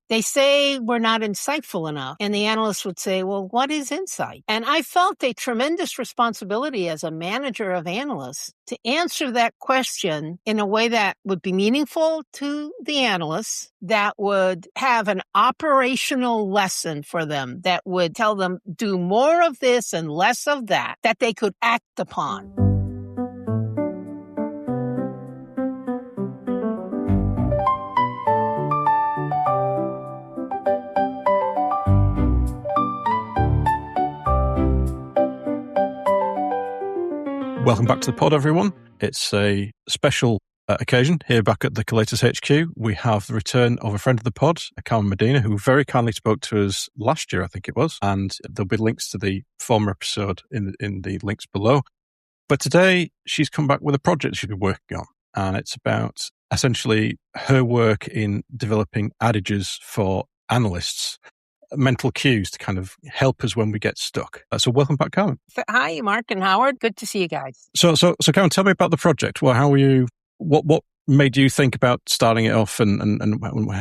they say we're not insightful enough. And the analyst would say, well, what is insight? And I felt a tremendous responsibility as a manager of analysts to answer that question in a way that would be meaningful to the analysts, that would have an operational lesson for them, that would tell them do more of this and less of that, that they could act upon. Welcome back to the pod, everyone. It's a special occasion here back at the Collators HQ. We have the return of a friend of the pod, Carmen Medina, who very kindly spoke to us last year, I think it was, and there'll be links to the former episode in the links below. But today, she's come back with a project she's been working on, and it's about essentially her work in developing adages for analysts, mental cues to kind of help us when we get stuck. So welcome back, Carmen. Hi, Mark and Howard. Good to see you guys. So Carmen, tell me about the project. Well, how were you? What made you think about starting it off, and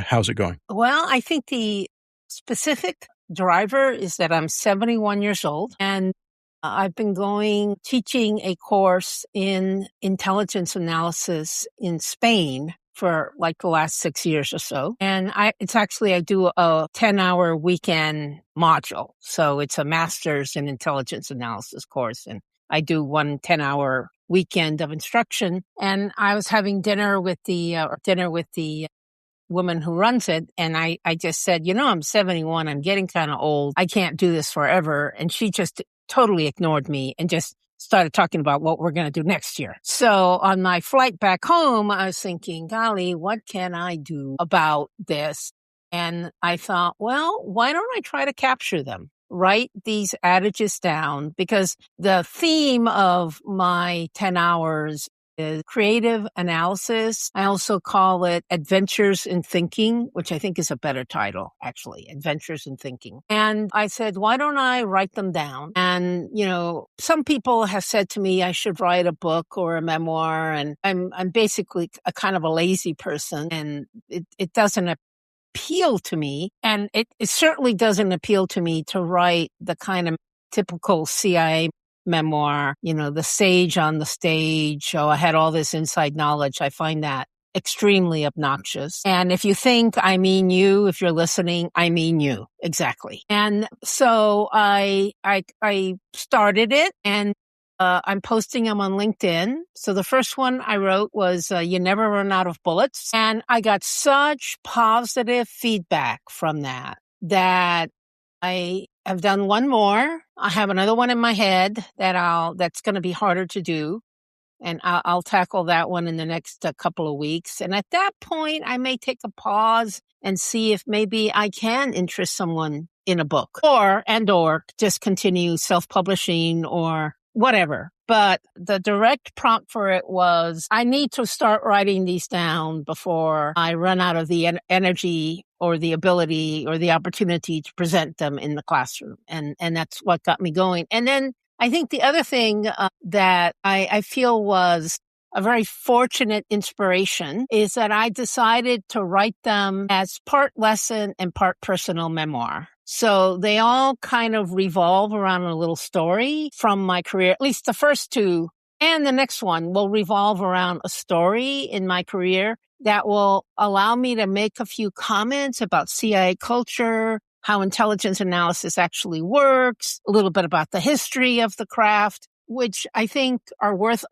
how's it going? Well, I think the specific driver is that I'm 71 years old, and I've been teaching a course in intelligence analysis in Spain for like the last 6 years or so. And I do a 10-hour weekend module. So it's a master's in intelligence analysis course. And I do one 10-hour weekend of instruction. And I was having dinner with the woman who runs it. And I just said, I'm 71. I'm getting kind of old. I can't do this forever. And she just totally ignored me and just started talking about what we're going to do next year. So on my flight back home, I was thinking, golly, what can I do about this? And I thought, well, why don't I try to capture them? Write these adages down, because the theme of my 10 hours is creative analysis. I also call it Adventures in Thinking, which I think is a better title, actually, Adventures in Thinking. And I said, why don't I write them down? And, some people have said to me I should write a book or a memoir, and I'm basically a kind of a lazy person, and it doesn't appeal to me. And it certainly doesn't appeal to me to write the kind of typical CIA memoir, the sage on the stage. Oh, I had all this inside knowledge. I find that extremely obnoxious. And if you think I mean you, if you're listening, I mean you. Exactly. And so I started it, and I'm posting them on LinkedIn. So the first one I wrote was, You Never Run Out of Bullets. And I got such positive feedback from that I have done one more. I have another one in my head that's going to be harder to do. And I'll tackle that one in the next couple of weeks. And at that point, I may take a pause and see if maybe I can interest someone in a book or just continue self-publishing or whatever. But the direct prompt for it was, I need to start writing these down before I run out of the energy or the ability or the opportunity to present them in the classroom. And that's what got me going. And then I think the other thing that I feel was a very fortunate inspiration is that I decided to write them as part lesson and part personal memoir. So they all kind of revolve around a little story from my career. At least the first two and the next one will revolve around a story in my career that will allow me to make a few comments about CIA culture, how intelligence analysis actually works, a little bit about the history of the craft, which I think are worth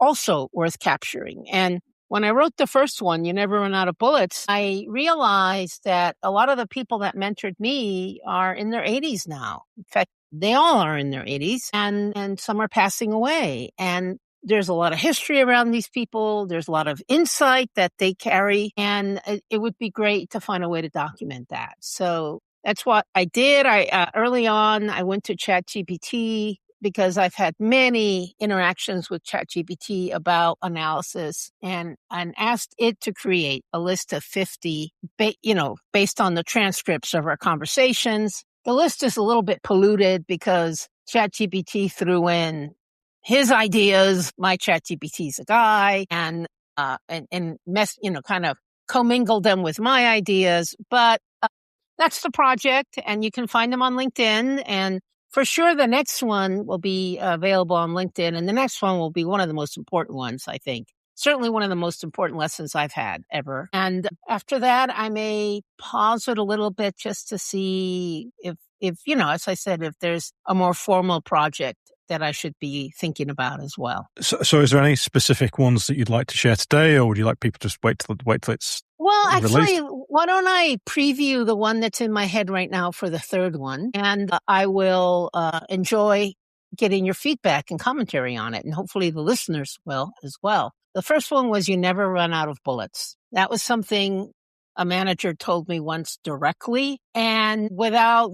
capturing. And when I wrote the first one, You Never Run Out of Bullets, I realized that a lot of the people that mentored me are in their 80s now. In fact, they all are in their 80s, and some are passing away. And there's a lot of history around these people. There's a lot of insight that they carry, and it would be great to find a way to document that. So that's what I did. Early on, I went to ChatGPT because I've had many interactions with ChatGPT about analysis, and asked it to create a list of 50, based on the transcripts of our conversations. The list is a little bit polluted because ChatGPT threw in his ideas. My ChatGPT's a guy, and kind of commingled them with my ideas. But that's the project, and you can find them on LinkedIn. And for sure, the next one will be available on LinkedIn, and the next one will be one of the most important ones, I think. Certainly one of the most important lessons I've had ever. And after that, I may pause it a little bit just to see if as I said, if there's a more formal project that I should be thinking about as well. So is there any specific ones that you'd like to share today, or would you like people to just wait till it's Well, released? actually, why don't I preview the one that's in my head right now for the third one, and I will enjoy getting your feedback and commentary on it, and hopefully the listeners will as well. The first one was you never run out of bullets. That was something a manager told me once directly, and without,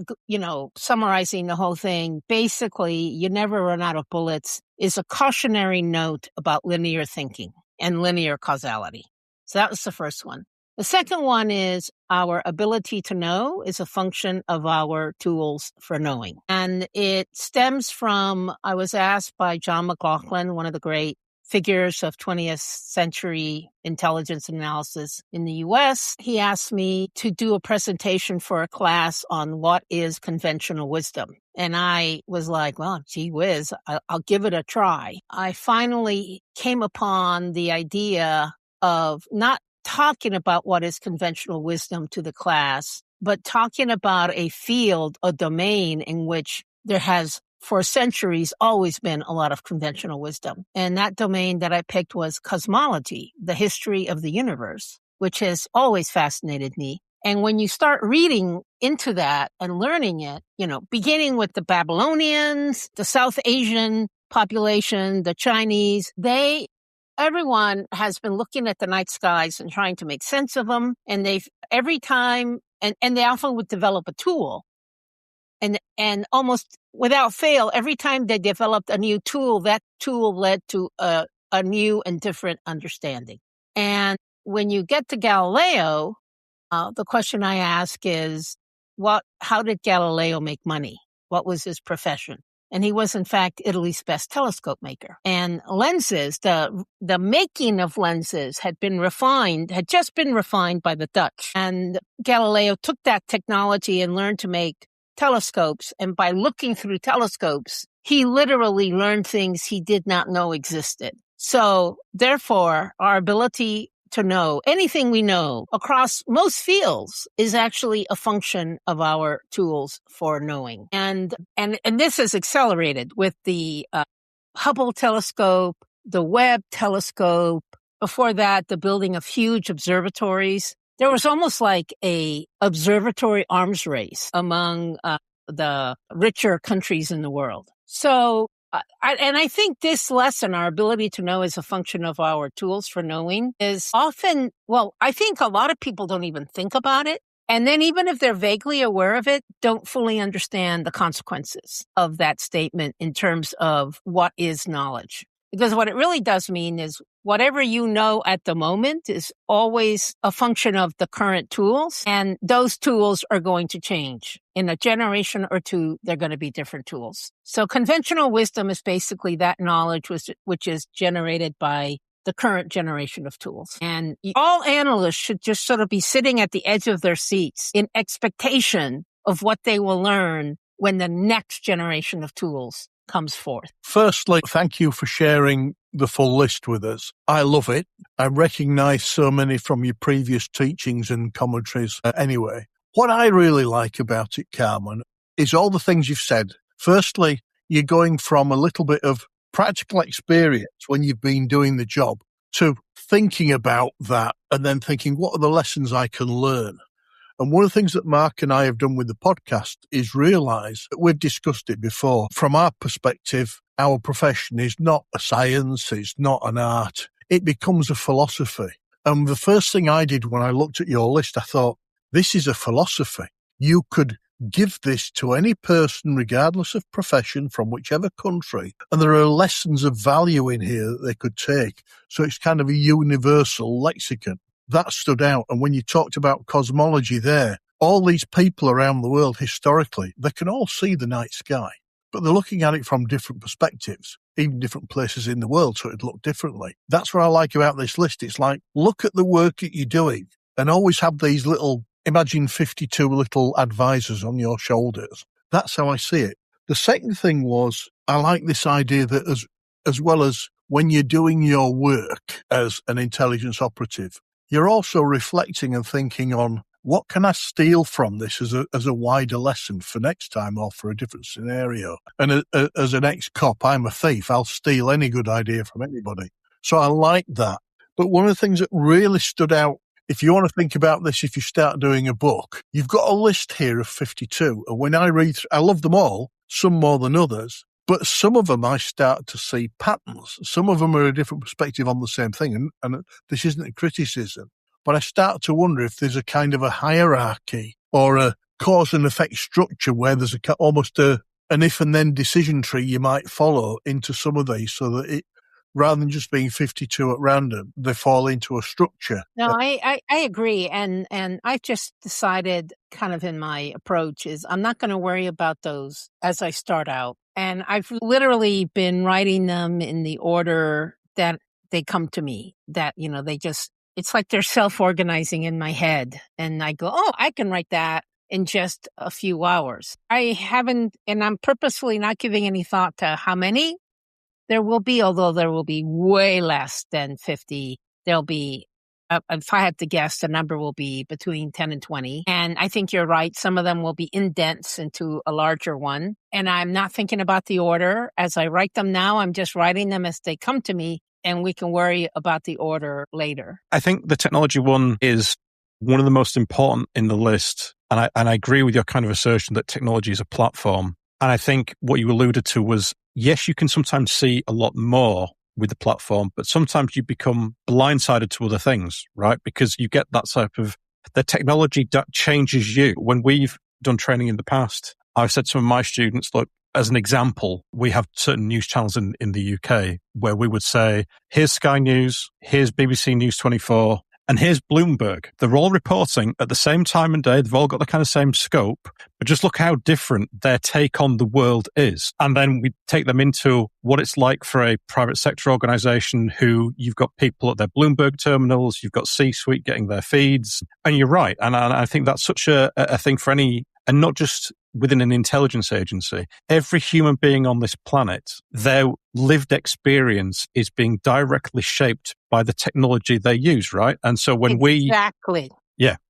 summarizing the whole thing, basically, you never run out of bullets is a cautionary note about linear thinking and linear causality. So that was the first one. The second one is our ability to know is a function of our tools for knowing. And it stems from, I was asked by John McLaughlin, one of the great figures of 20th century intelligence analysis in the US. He asked me to do a presentation for a class on what is conventional wisdom. And I was like, well, gee whiz, I'll give it a try. I finally came upon the idea of not talking about what is conventional wisdom to the class, but talking about a field, a domain in which there has for centuries always been a lot of conventional wisdom. And that domain that I picked was cosmology, the history of the universe, which has always fascinated me. And when you start reading into that and learning it, beginning with the Babylonians, the South Asian population, the Chinese, everyone has been looking at the night skies and trying to make sense of them. And every time, and they often would develop a tool. And almost without fail, every time they developed a new tool, that tool led to a new and different understanding. And when you get to Galileo, the question I ask is, how did Galileo make money? What was his profession? And he was, in fact, Italy's best telescope maker. And lenses, the making of lenses had just been refined by the Dutch. And Galileo took that technology and learned to make telescopes. And by looking through telescopes, he literally learned things he did not know existed. So therefore, our ability to know anything we know across most fields is actually a function of our tools for knowing. And this is accelerated with the Hubble telescope, the Webb telescope. Before that, the building of huge observatories. There was almost like a observatory arms race among the richer countries in the world. So I think this lesson, our ability to know is a function of our tools for knowing, is often, I think a lot of people don't even think about it. And then even if they're vaguely aware of it, don't fully understand the consequences of that statement in terms of what is knowledge. Because what it really does mean is whatever you know at the moment is always a function of the current tools, and those tools are going to change. In a generation or two, they're going to be different tools. So conventional wisdom is basically that knowledge which is generated by the current generation of tools. And all analysts should just sort of be sitting at the edge of their seats in expectation of what they will learn when the next generation of tools comes forth. Firstly, thank you for sharing the full list with us. I love it. I recognize so many from your previous teachings and commentaries anyway. What I really like about it, Carmen, is all the things you've said. Firstly, you're going from a little bit of practical experience when you've been doing the job to thinking about that and then thinking, what are the lessons I can learn? And one of the things that Mark and I have done with the podcast is realize that we've discussed it before. From our perspective, our profession is not a science, it's not an art. It becomes a philosophy. And the first thing I did when I looked at your list, I thought, this is a philosophy. You could give this to any person, regardless of profession, from whichever country. And there are lessons of value in here that they could take. So it's kind of a universal lexicon. That stood out. And when you talked about cosmology there, all these people around the world historically, they can all see the night sky, but they're looking at it from different perspectives, even different places in the world, so it'd look differently. That's what I like about this list. It's like, look at the work that you're doing and always have these little imagine 52 little advisors on your shoulders. That's how I see it. The second thing was, I like this idea that as well as when you're doing your work as an intelligence operative, you're also reflecting and thinking on, what can I steal from this as a wider lesson for next time or for a different scenario? And as an ex-cop, I'm a thief. I'll steal any good idea from anybody. So I like that. But one of the things that really stood out, if you want to think about this, if you start doing a book, you've got a list here of 52. And when I read, I love them all, some more than others. But some of them I start to see patterns. Some of them are a different perspective on the same thing. And this isn't a criticism. But I start to wonder if there's a kind of a hierarchy or a cause and effect structure where there's almost an if and then decision tree you might follow into some of these, so that it, rather than just being 52 at random, they fall into a structure. No, I agree. And I've just decided kind of in my approach is I'm not going to worry about those as I start out. And I've literally been writing them in the order that they come to me, that, it's like they're self-organizing in my head. And I go, oh, I can write that in just a few hours. I haven't, and I'm purposefully not giving any thought to how many there will be, although there will be way less than 50. There'll be, if I had to guess, the number will be between 10 and 20. And I think you're right. Some of them will be indents into a larger one. And I'm not thinking about the order as I write them now. I'm just writing them as they come to me. And we can worry about the order later. I think the technology one is one of the most important in the list. And I agree with your kind of assertion that technology is a platform. And I think what you alluded to was, yes, you can sometimes see a lot more with the platform, but sometimes you become blindsided to other things, right? Because you get that type of, the technology that changes you. When we've done training in the past, I've said to some of my students, look, as an example, we have certain news channels in the UK where we would say, here's Sky News, here's BBC News 24, and here's Bloomberg. They're all reporting at the same time and day. They've all got the kind of same scope, but just look how different their take on the world is. And then we take them into what it's like for a private sector organization who you've got people at their Bloomberg terminals, you've got C-suite getting their feeds. And you're right. And I think that's such a thing for any, and not just within an intelligence agency. Every human being on this planet, their lived experience is being directly shaped by the technology they use, right? And so when Exactly.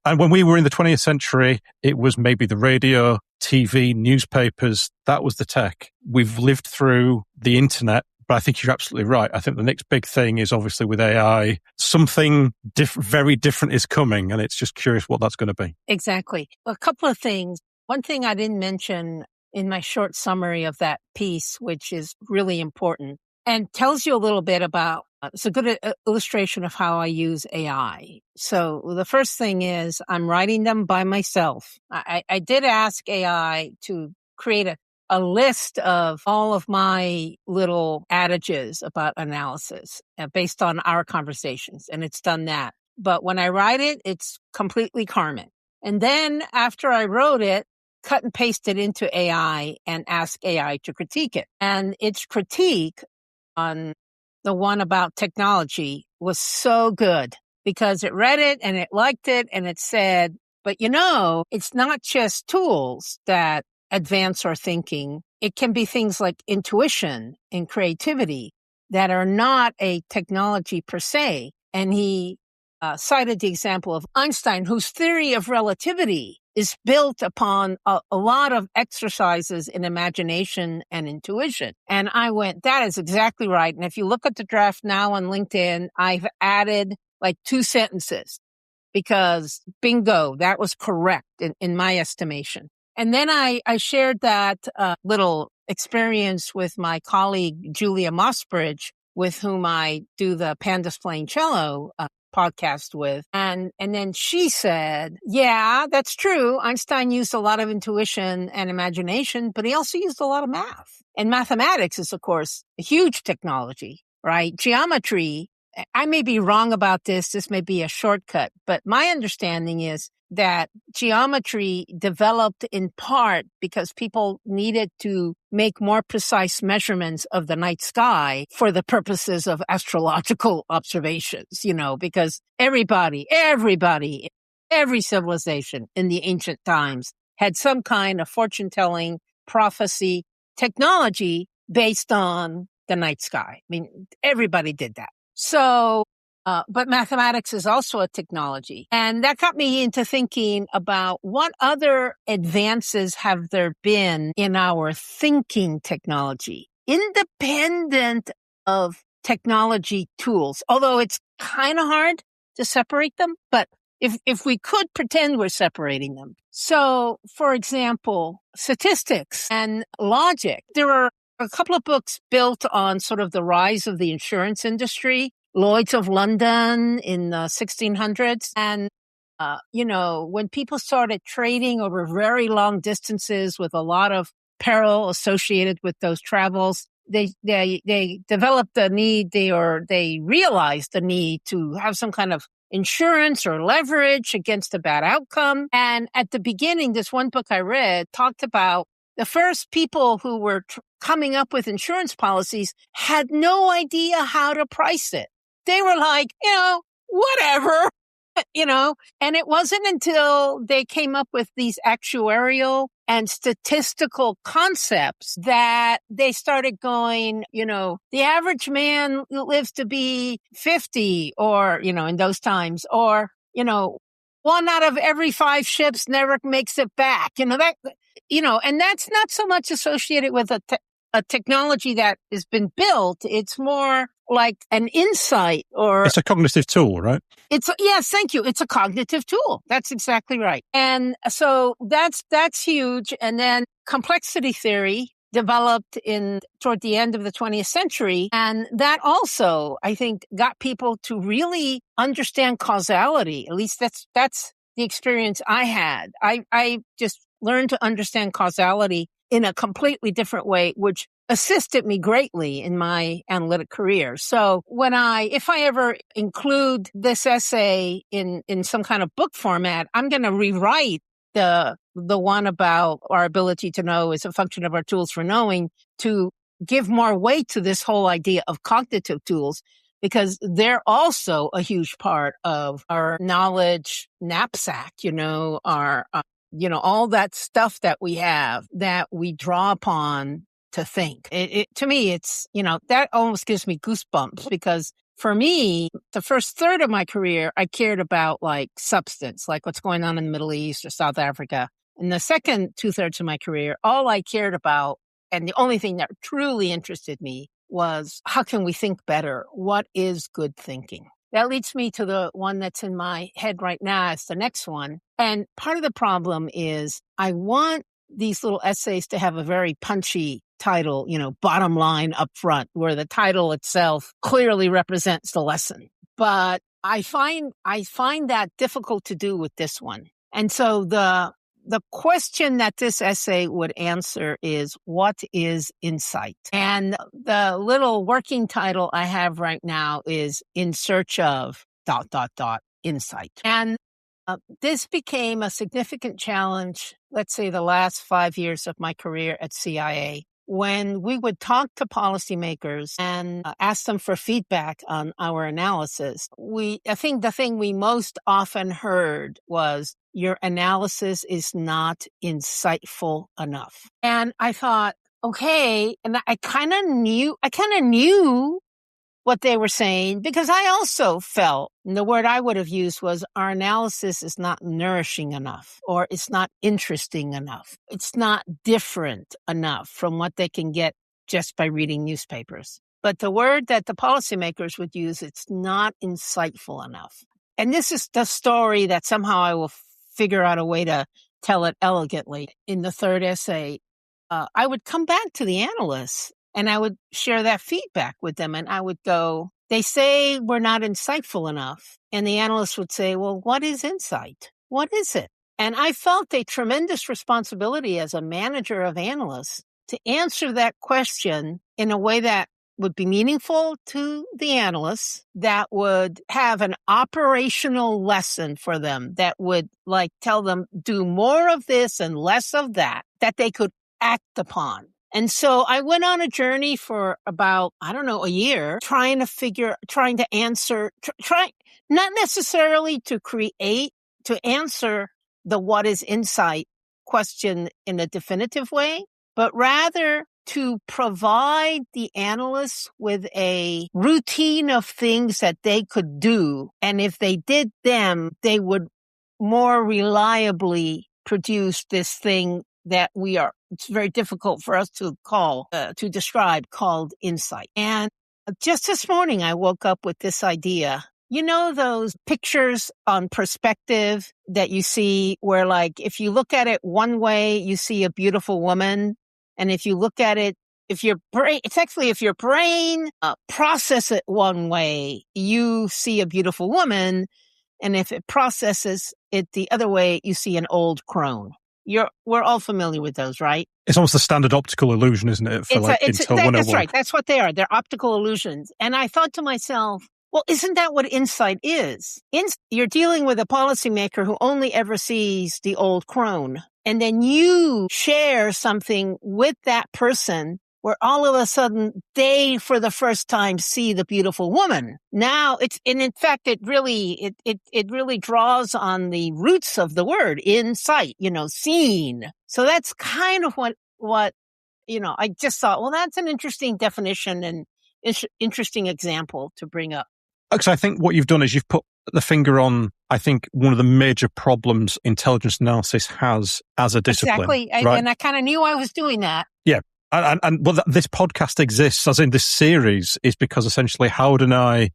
And when we were in the 20th century, it was maybe the radio, TV, newspapers, that was the tech. We've lived through the internet, but I think you're absolutely right. I think the next big thing is obviously with AI, something very different is coming, and it's just curious what that's going to be. Exactly. A couple of things. One thing I didn't mention in my short summary of that piece, which is really important and tells you a little bit about, it's a good illustration of how I use AI. So the first thing is I'm writing them by myself. I did ask AI to create a list of all of my little adages about analysis based on our conversations, and it's done that. But when I write it, it's completely Carmen. And then after I wrote it, cut and paste it into AI and ask AI to critique it. And its critique on the one about technology was so good because it read it and it liked it and it said, but it's not just tools that advance our thinking. It can be things like intuition and creativity that are not a technology per se. And he cited the example of Einstein, whose theory of relativity is built upon a lot of exercises in imagination and intuition. And I went, that is exactly right. And if you look at the draft now on LinkedIn, I've added like 2 sentences because bingo, that was correct in my estimation. And then I shared that little experience with my colleague, Julia Mossbridge, with whom I do the Pandas Playing Cello podcast with. And then she said, yeah, that's true. Einstein used a lot of intuition and imagination, but he also used a lot of math. And mathematics is, of course, a huge technology, right? Geometry, I may be wrong about this. This may be a shortcut, but my understanding is that geometry developed in part because people needed to make more precise measurements of the night sky for the purposes of astrological observations, because everybody Every civilization in the ancient times had some kind of fortune-telling, prophecy, technology based on the night sky. I mean, everybody did that. So, but mathematics is also a technology. And that got me into thinking about what other advances have there been in our thinking technology, independent of technology tools, although it's kind of hard to separate them. But if we could pretend we're separating them. So, for example, statistics and logic, there are a couple of books built on sort of the rise of the insurance industry. Lloyd's of London in the 1600s. And, when people started trading over very long distances with a lot of peril associated with those travels, they developed the need, they realized the need to have some kind of insurance or leverage against a bad outcome. And at the beginning, this one book I read talked about the first people who were coming up with insurance policies had no idea how to price it. They were like, whatever, and it wasn't until they came up with these actuarial and statistical concepts that they started going, the average man lives to be 50 or, in those times, or, one out of every 5 ships never makes it back, and that's not so much associated with a technology that has been built. It's more like an insight, or it's a cognitive tool, right? Yes, thank you. It's a cognitive tool. That's exactly right. And so that's huge. And then complexity theory developed toward the end of the 20th century. And that also, I think, got people to really understand causality. At least that's the experience I had. I just learned to understand causality in a completely different way, which assisted me greatly in my analytic career. So if I ever include this essay in some kind of book format, I'm going to rewrite the one about our ability to know is a function of our tools for knowing, to give more weight to this whole idea of cognitive tools, because they're also a huge part of our knowledge knapsack, our all that stuff that we have that we draw upon to think. To me, it's, that almost gives me goosebumps, because for me, the first third of my career, I cared about like substance, like what's going on in the Middle East or South Africa. And the second 2/3 of my career, all I cared about, and the only thing that truly interested me, was how can we think better? What is good thinking? That leads me to the one that's in my head right now. It's the next one. And part of the problem is I want these little essays to have a very punchy title, bottom line up front, where the title itself clearly represents the lesson. But I find that difficult to do with this one. And so the question that this essay would answer is, what is insight? And the little working title I have right now is In Search of ... Insight. And this became a significant challenge, let's say the last 5 years of my career at CIA, when we would talk to policymakers and ask them for feedback on our analysis. I think the thing we most often heard was, your analysis is not insightful enough. And I thought, okay, and I kind of knew what they were saying, because I also felt, and the word I would have used was, our analysis is not nourishing enough, or it's not interesting enough. It's not different enough from what they can get just by reading newspapers. But the word that the policymakers would use, it's not insightful enough. And this is the story that somehow I will figure out a way to tell it elegantly. In the third essay, I would come back to the analysts and I would share that feedback with them. And I would go, they say we're not insightful enough. And the analysts would say, well, what is insight? What is it? And I felt a tremendous responsibility as a manager of analysts to answer that question in a way that would be meaningful to the analysts, that would have an operational lesson for them, that would tell them, do more of this and less of that they could act upon. And so I went on a journey for about, a year, trying to answer, not necessarily to create to answer the what is insight question in a definitive way, but rather to provide the analysts with a routine of things that they could do. And if they did them, they would more reliably produce this thing that it's very difficult for us to describe, called insight. And just this morning, I woke up with this idea. You know, those pictures on perspective that you see where, like, if you look at it one way, you see a beautiful woman. And if you look at it, if your brain process it one way, you see a beautiful woman. And if it processes it the other way, you see an old crone. We're all familiar with those, right? It's almost a standard optical illusion, isn't it? That's right. That's what they are. They're optical illusions. And I thought to myself, well, isn't that what insight is? You're dealing with a policymaker who only ever sees the old crone. And then you share something with that person where all of a sudden they, for the first time, see the beautiful woman. Now in fact, it really draws on the roots of the word insight, seen. So that's kind of what, I just thought, well, that's an interesting definition and interesting example to bring up. Because I think what you've done is you've put the finger on, I think, one of the major problems intelligence analysis has as a discipline. Exactly. Right? And I kind of knew I was doing that. Yeah. And this podcast exists, as in this series, is because essentially Howard and I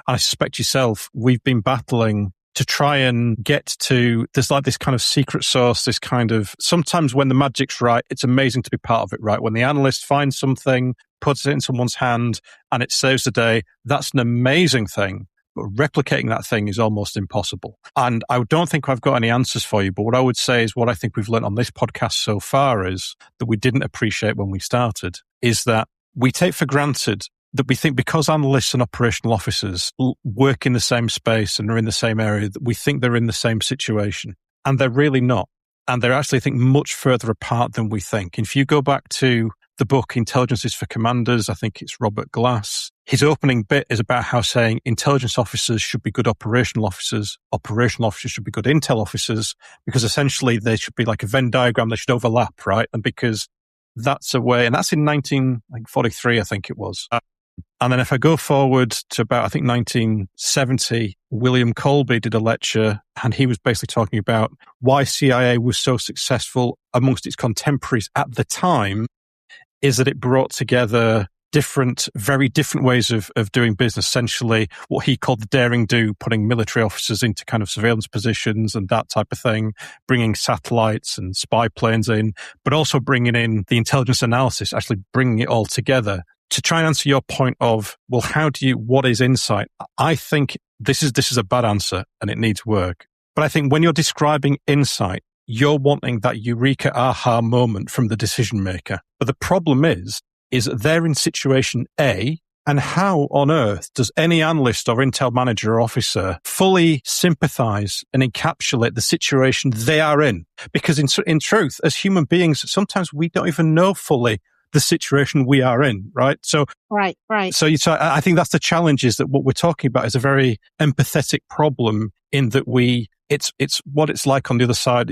suspect yourself, we've been battling to try and get to, there's like this kind of secret sauce, this kind of, sometimes when the magic's right, it's amazing to be part of it, right? When the analyst finds something, puts it in someone's hand, and it saves the day, that's an amazing thing. But replicating that thing is almost impossible. And I don't think I've got any answers for you, but what I would say is what I think we've learned on this podcast so far is that we didn't appreciate when we started, is that we take for granted that we think because analysts and operational officers work in the same space and are in the same area, that we think they're in the same situation. And they're really not. And they're actually, I think, much further apart than we think. If you go back to the book Intelligence is for Commanders, I think it's Robert Glass, his opening bit is about how saying intelligence officers should be good operational officers should be good intel officers, because essentially they should be like a Venn diagram, they should overlap, right? And because that's a way, and that's in 1943, I think it was. And then if I go forward to about, I think 1970, William Colby did a lecture, and he was basically talking about why CIA was so successful amongst its contemporaries at the time, is that it brought together very different ways of doing business. Essentially, what he called the daring do, putting military officers into kind of surveillance positions and that type of thing, bringing satellites and spy planes in, but also bringing in the intelligence analysis, actually bringing it all together. To try and answer your point of, well, what is insight? I think this is a bad answer and it needs work. But I think when you're describing insight, you're wanting that eureka aha moment from the decision maker. But the problem is they're in situation A, and how on earth does any analyst or intel manager or officer fully sympathize and encapsulate the situation they are in? Because in truth, as human beings, sometimes we don't even know fully the situation we are in, right? So, right. So I think that's the challenge, is that what we're talking about is a very empathetic problem in that it's what it's like on the other side,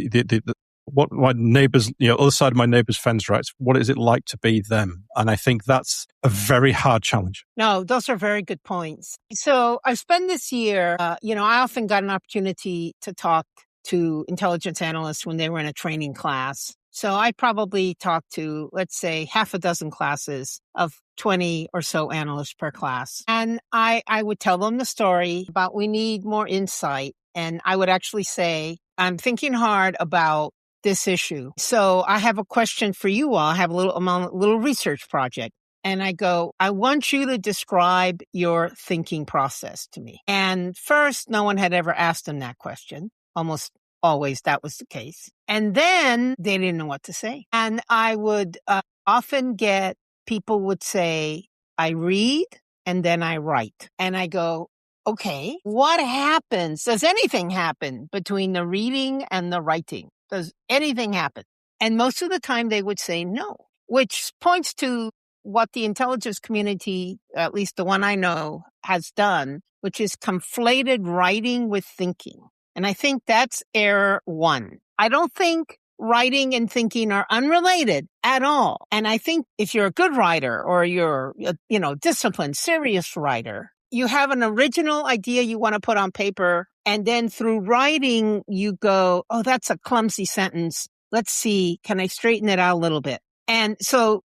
what my neighbors, other side of my neighbor's fence, right? What is it like to be them? And I think that's a very hard challenge. No, those are very good points. So I spent this year, I often got an opportunity to talk to intelligence analysts when they were in a training class. So I probably talked to, let's say, half a dozen classes of 20 or so analysts per class. And I would tell them the story about we need more insight. And I would actually say, I'm thinking hard about this issue. So I have a question for you all. I have a little research project. And I go, I want you to describe your thinking process to me. And first, no one had ever asked them that question. Almost always that was the case. And then they didn't know what to say. And I would often get people would say, I read and then I write. And I go, okay, what happens? Does anything happen between the reading and the writing? Does anything happen? And most of the time they would say no, which points to what the intelligence community, at least the one I know, has done, which is conflated writing with thinking. And I think that's error one. I don't think writing and thinking are unrelated at all. And I think if you're a good writer or you're a, disciplined, serious writer, you have an original idea you want to put on paper. And then through writing, you go, oh, that's a clumsy sentence. Let's see, can I straighten it out a little bit? And so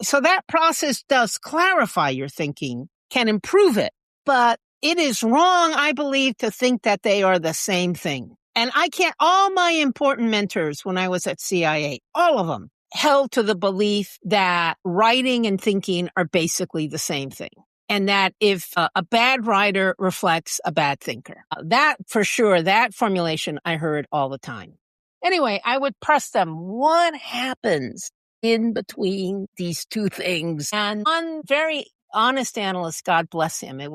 that process does clarify your thinking, can improve it. But it is wrong, I believe, to think that they are the same thing. And all my important mentors when I was at CIA, all of them held to the belief that writing and thinking are basically the same thing. And that if a bad writer reflects a bad thinker, that for sure, that formulation I heard all the time. Anyway, I would press them. What happens in between these two things? And one very honest analyst, God bless him, he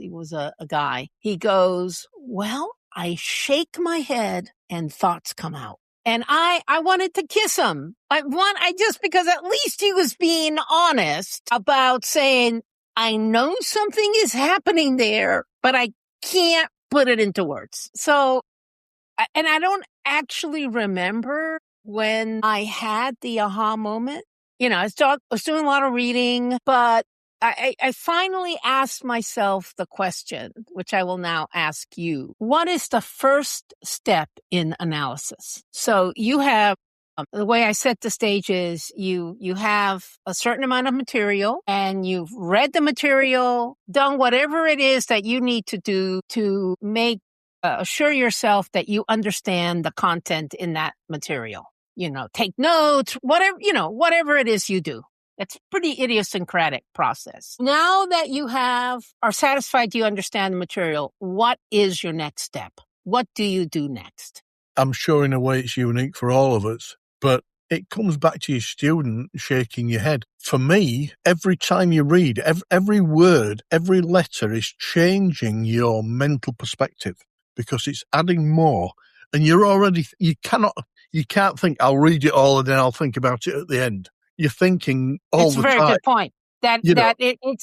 was a guy. He goes, well, I shake my head and thoughts come out. And I wanted to kiss him. Because at least he was being honest about saying, I know something is happening there, but I can't put it into words. So, and I don't actually remember when I had the aha moment. I was doing a lot of reading, but I finally asked myself the question, which I will now ask you. What is the first step in analysis? So you have, the way I set the stage is you have a certain amount of material and you've read the material, done whatever it is that you need to do to make, assure yourself that you understand the content in that material. Take notes, whatever it is you do. It's a pretty idiosyncratic process. Now that you are satisfied you understand the material, what is your next step? What do you do next? I'm sure in a way it's unique for all of us, but it comes back to your student shaking your head. For me, every time you read, every word, every letter is changing your mental perspective because it's adding more. And you can't think, I'll read it all and then I'll think about it at the end. You're thinking all the time. It's a very good point.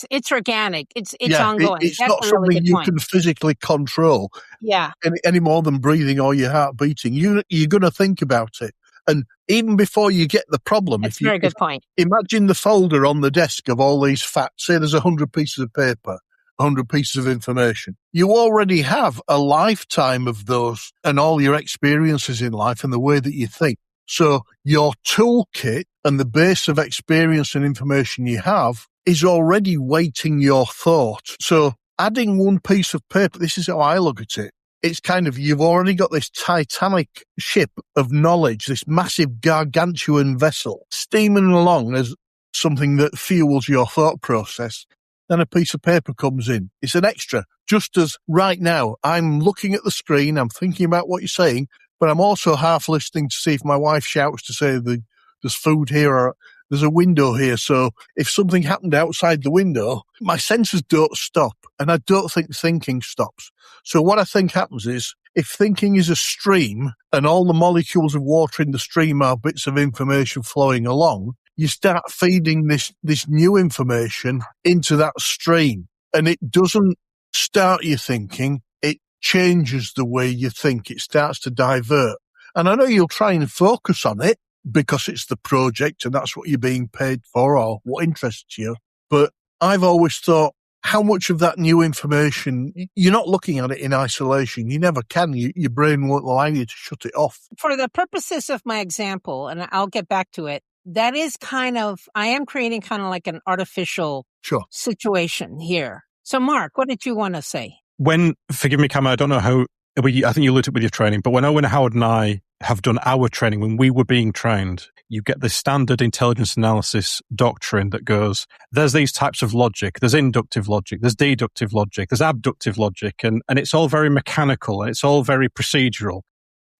It's organic. It's ongoing. It's That's not something you can physically control. Yeah. Any more than breathing or your heart beating. You're going to think about it. And even before you get the problem, That's a very good point. Imagine the folder on the desk of all these facts. Say there's 100 pieces of paper, 100 pieces of information. You already have a lifetime of those and all your experiences in life and the way that you think. So your toolkit and the base of experience and information you have is already weighting your thought. So adding one piece of paper, this is how I look at it. It's kind of, you've already got this Titanic ship of knowledge, this massive gargantuan vessel steaming along as something that fuels your thought process. Then a piece of paper comes in. It's an extra. Just as right now, I'm looking at the screen, I'm thinking about what you're saying, but I'm also half listening to see if my wife shouts to say there's food here or there's a window here. So if something happened outside the window, my senses don't stop and I don't think thinking stops. So what I think happens is if thinking is a stream and all the molecules of water in the stream are bits of information flowing along, you start feeding this new information into that stream and it doesn't start your thinking. It changes the way you think. It starts to divert. And I know you'll try and focus on it because it's the project and that's what you're being paid for or what interests you. But I've always thought how much of that new information, you're not looking at it in isolation. You never can. Your brain won't allow you to shut it off. For the purposes of my example, and I'll get back to it, that is I am creating kind of like an artificial situation here. So Mark, what did you want to say? Forgive me, Cam, I don't know how, I think you alluded with your training, but when Owen Howard and I have done our training, when we were being trained, you get the standard intelligence analysis doctrine that goes, there's these types of logic, there's inductive logic, there's deductive logic, there's abductive logic, and it's all very mechanical, and it's all very procedural.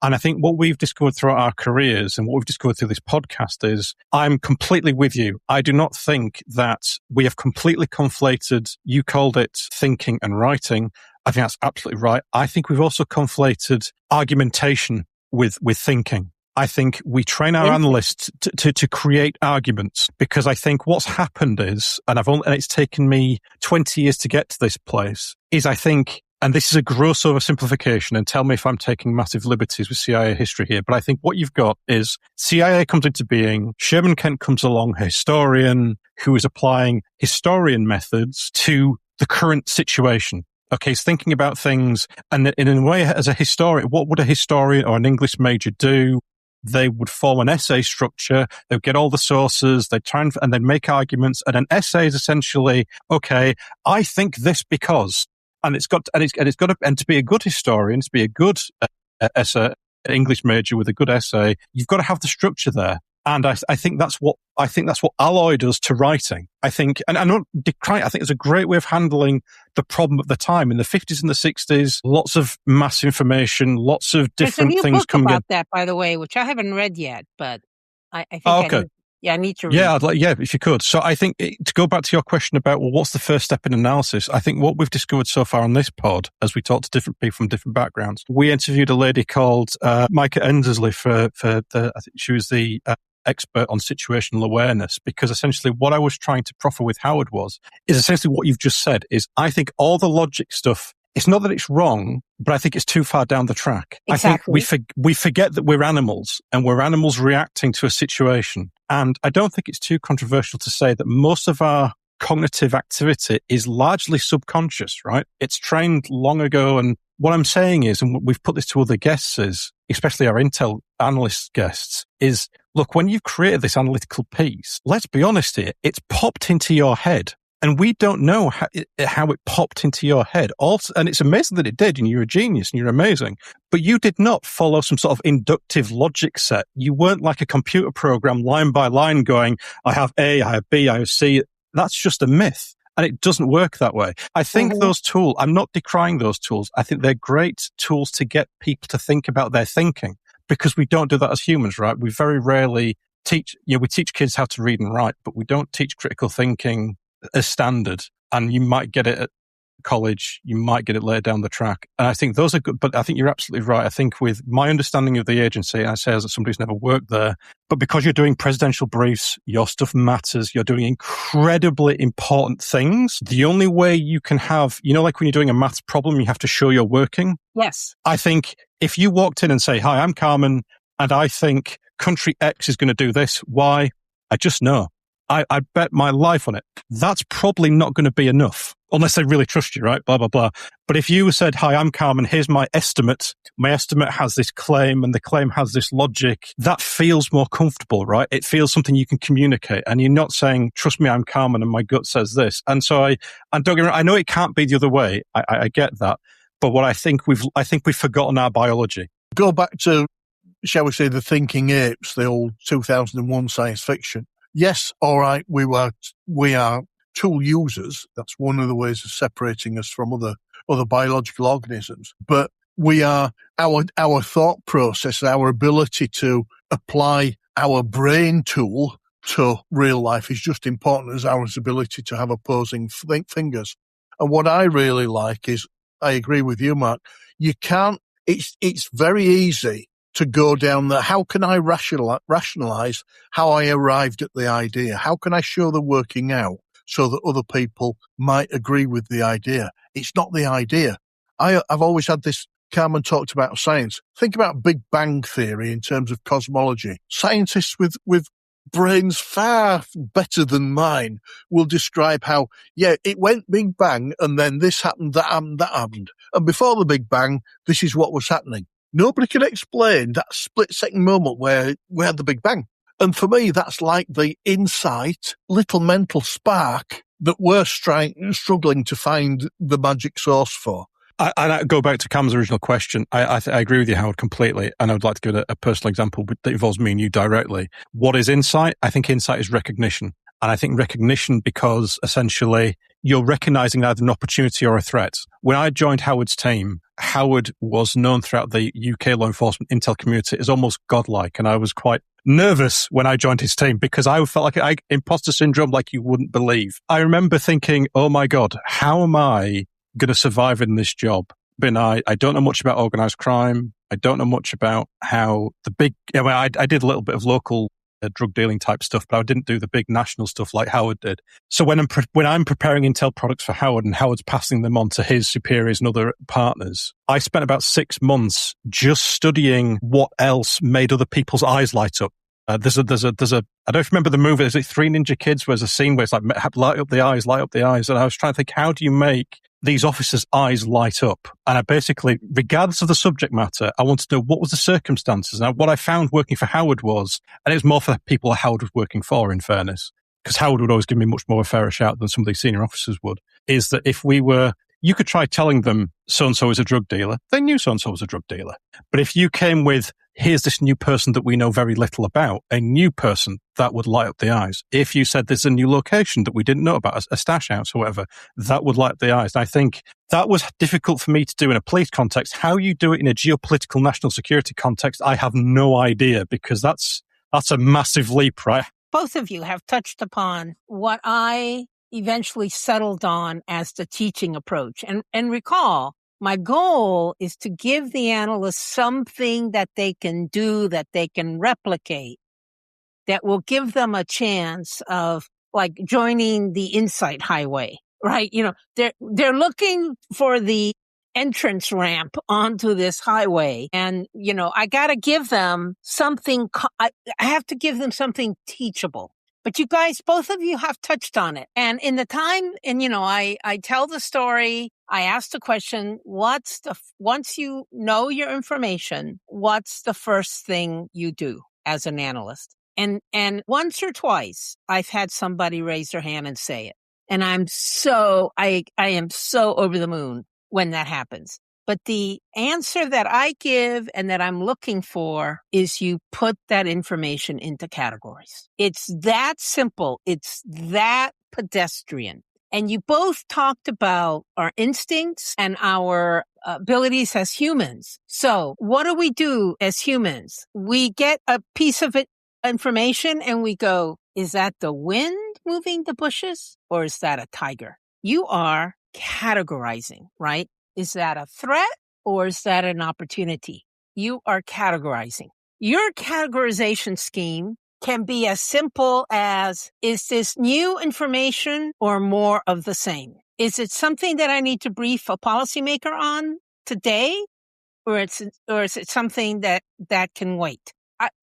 And I think what we've discovered throughout our careers and what we've discovered through this podcast is I'm completely with you. I do not think that we have completely conflated, you called it thinking and writing. I think that's absolutely right. I think we've also conflated argumentation with thinking. I think we train our analysts to create arguments because I think what's happened is, and it's taken me 20 years to get to this place, is I think and this is a gross oversimplification, and tell me if I'm taking massive liberties with CIA history here, but I think what you've got is CIA comes into being, Sherman Kent comes along, a historian who is applying historian methods to the current situation. Okay, he's thinking about things, and in a way, as a historian, what would a historian or an English major do? They would form an essay structure. They would get all the sources. They try and then make arguments. And an essay is essentially, okay, I think this because, and to be a good historian, to be a good essay, English major with a good essay, you've got to have the structure there. And I think that's what alloyed us to writing. I think, and I'm not decrying, I think it's a great way of handling the problem of the time. In the 50s and the 60s, lots of mass information, lots of different things coming in. There's a new book about that, by the way, which I haven't read yet, but I think I need to read. Yeah, if you could. So I think to go back to your question about, well, what's the first step in analysis? I think what we've discovered so far on this pod, as we talked to different people from different backgrounds, we interviewed a lady called Micah Endersley I think she was the expert on situational awareness, because essentially what I was trying to proffer with Howard is essentially what you've just said is I think all the logic stuff, it's not that it's wrong, but I think it's too far down the track. Exactly. I think we forget that we're animals and we're animals reacting to a situation. And I don't think it's too controversial to say that most of our cognitive activity is largely subconscious, right? It's trained long ago. And what I'm saying is, and we've put this to other guests is, especially our Intel analyst guests, is look, when you've created this analytical piece, let's be honest here, it's popped into your head. And we don't know how it popped into your head. Also, and it's amazing that it did, and you're a genius and you're amazing. But you did not follow some sort of inductive logic set. You weren't like a computer program line by line going, I have A, I have B, I have C. That's just a myth. And it doesn't work that way. I think those tools, I'm not decrying those tools. I think they're great tools to get people to think about their thinking, because we don't do that as humans, right? We very rarely teach, we teach kids how to read and write, but we don't teach critical thinking as standard. And you might get it at college, you might get it later down the track. And I think those are good, but I think you're absolutely right. I think with my understanding of the agency, and I say as somebody who's never worked there, but because you're doing presidential briefs, your stuff matters, you're doing incredibly important things. The only way you can have, like when you're doing a maths problem, you have to show you're working. Yes. I think if you walked in and say, hi, I'm Carmen, and I think country X is going to do this, why? I just know. I bet my life on it. That's probably not going to be enough, unless they really trust you, right? Blah, blah, blah. But if you said, hi, I'm Carmen, here's my estimate. My estimate has this claim and the claim has this logic. That feels more comfortable, right? It feels something you can communicate. And you're not saying, trust me, I'm Carmen and my gut says this. And so don't get me wrong, I know it can't be the other way. I get that. But what I think we've forgotten our biology. Go back to, shall we say, the Thinking Apes, the old 2001 science fiction. Yes, all right, we are tool users. That's one of the ways of separating us from other biological organisms. But we are, our thought process, our ability to apply our brain tool to real life is just important as our ability to have opposing fingers. And what I really like is, I agree with you, Mark, you can't, it's very easy to go down the, how can I rationalize how I arrived at the idea? How can I show the working out so that other people might agree with the idea? It's not the idea. I've always had this, Carmen talked about science. Think about Big Bang Theory in terms of cosmology. Scientists with brains far better than mine will describe how, it went Big Bang and then this happened, that happened. And before the Big Bang, this is what was happening. Nobody can explain that split-second moment where we had the Big Bang. And for me, that's like the insight, little mental spark that we're struggling to find the magic source for. I go back to Cam's original question. I agree with you, Howard, completely. And I would like to give a personal example that involves me and you directly. What is insight? I think insight is recognition. And I think recognition because essentially you're recognizing either an opportunity or a threat. When I joined Howard's team, Howard was known throughout the UK law enforcement intel community as almost godlike. And I was quite nervous when I joined his team because I felt like imposter syndrome like you wouldn't believe. I remember thinking, oh my God, how am I going to survive in this job? But I don't know much about organized crime. I don't know much about how I did a little bit of local drug dealing type stuff, but I didn't do the big national stuff like Howard did. So when I'm preparing intel products for Howard and Howard's passing them on to his superiors and other partners, I spent about 6 months just studying what else made other people's eyes light up. There's a, I don't remember the movie, is it Three Ninja Kids, where there's a scene where it's like, light up the eyes. And I was trying to think, how do you make these officers' eyes light up? And I basically, regardless of the subject matter, I wanted to know what was the circumstances. And what I found working for Howard was, and it was more for the people Howard was working for, in fairness, because Howard would always give me much more of a fairer shout than some of these senior officers would, is that you could try telling them so-and-so is a drug dealer. They knew so-and-so was a drug dealer. But if you came with, here's this new person that we know very little about, a new person, that would light up the eyes. If you said there's a new location that we didn't know about, a stash house or whatever, that would light up the eyes. And I think that was difficult for me to do in a police context. How you do it in a geopolitical national security context, I have no idea, because that's a massive leap, right? Both of you have touched upon what I eventually settled on as the teaching approach. And recall, my goal is to give the analysts something that they can do, that they can replicate, that will give them a chance of like joining the insight highway, right? They're looking for the entrance ramp onto this highway. And, I got to give them something, I have to give them something teachable. But you guys, both of you have touched on it. And in the time, I tell the story, I ask the question, once you know your information, what's the first thing you do as an analyst? And once or twice, I've had somebody raise their hand and say it. And I am so over the moon when that happens. But the answer that I give and that I'm looking for is you put that information into categories. It's that simple. It's that pedestrian. And you both talked about our instincts and our abilities as humans. So what do we do as humans? We get a piece of information and we go, is that the wind moving the bushes or is that a tiger? You are categorizing, right? Is that a threat or is that an opportunity? You are categorizing. Your categorization scheme can be as simple as, is this new information or more of the same? Is it something that I need to brief a policymaker on today? Or is it something that can wait?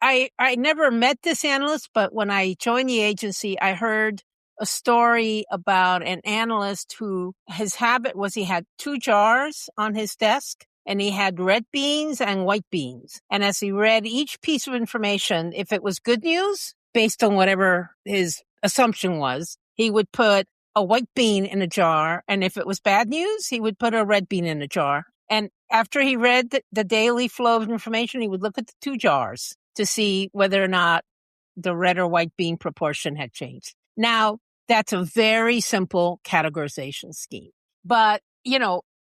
I never met this analyst, but when I joined the agency, I heard a story about an analyst who his habit was he had 2 jars on his desk and he had red beans and white beans. And as he read each piece of information, if it was good news, based on whatever his assumption was, he would put a white bean in a jar. And if it was bad news, he would put a red bean in a jar. And after he read the daily flow of information, he would look at the 2 jars to see whether or not the red or white bean proportion had changed. Now, that's a very simple categorization scheme. But,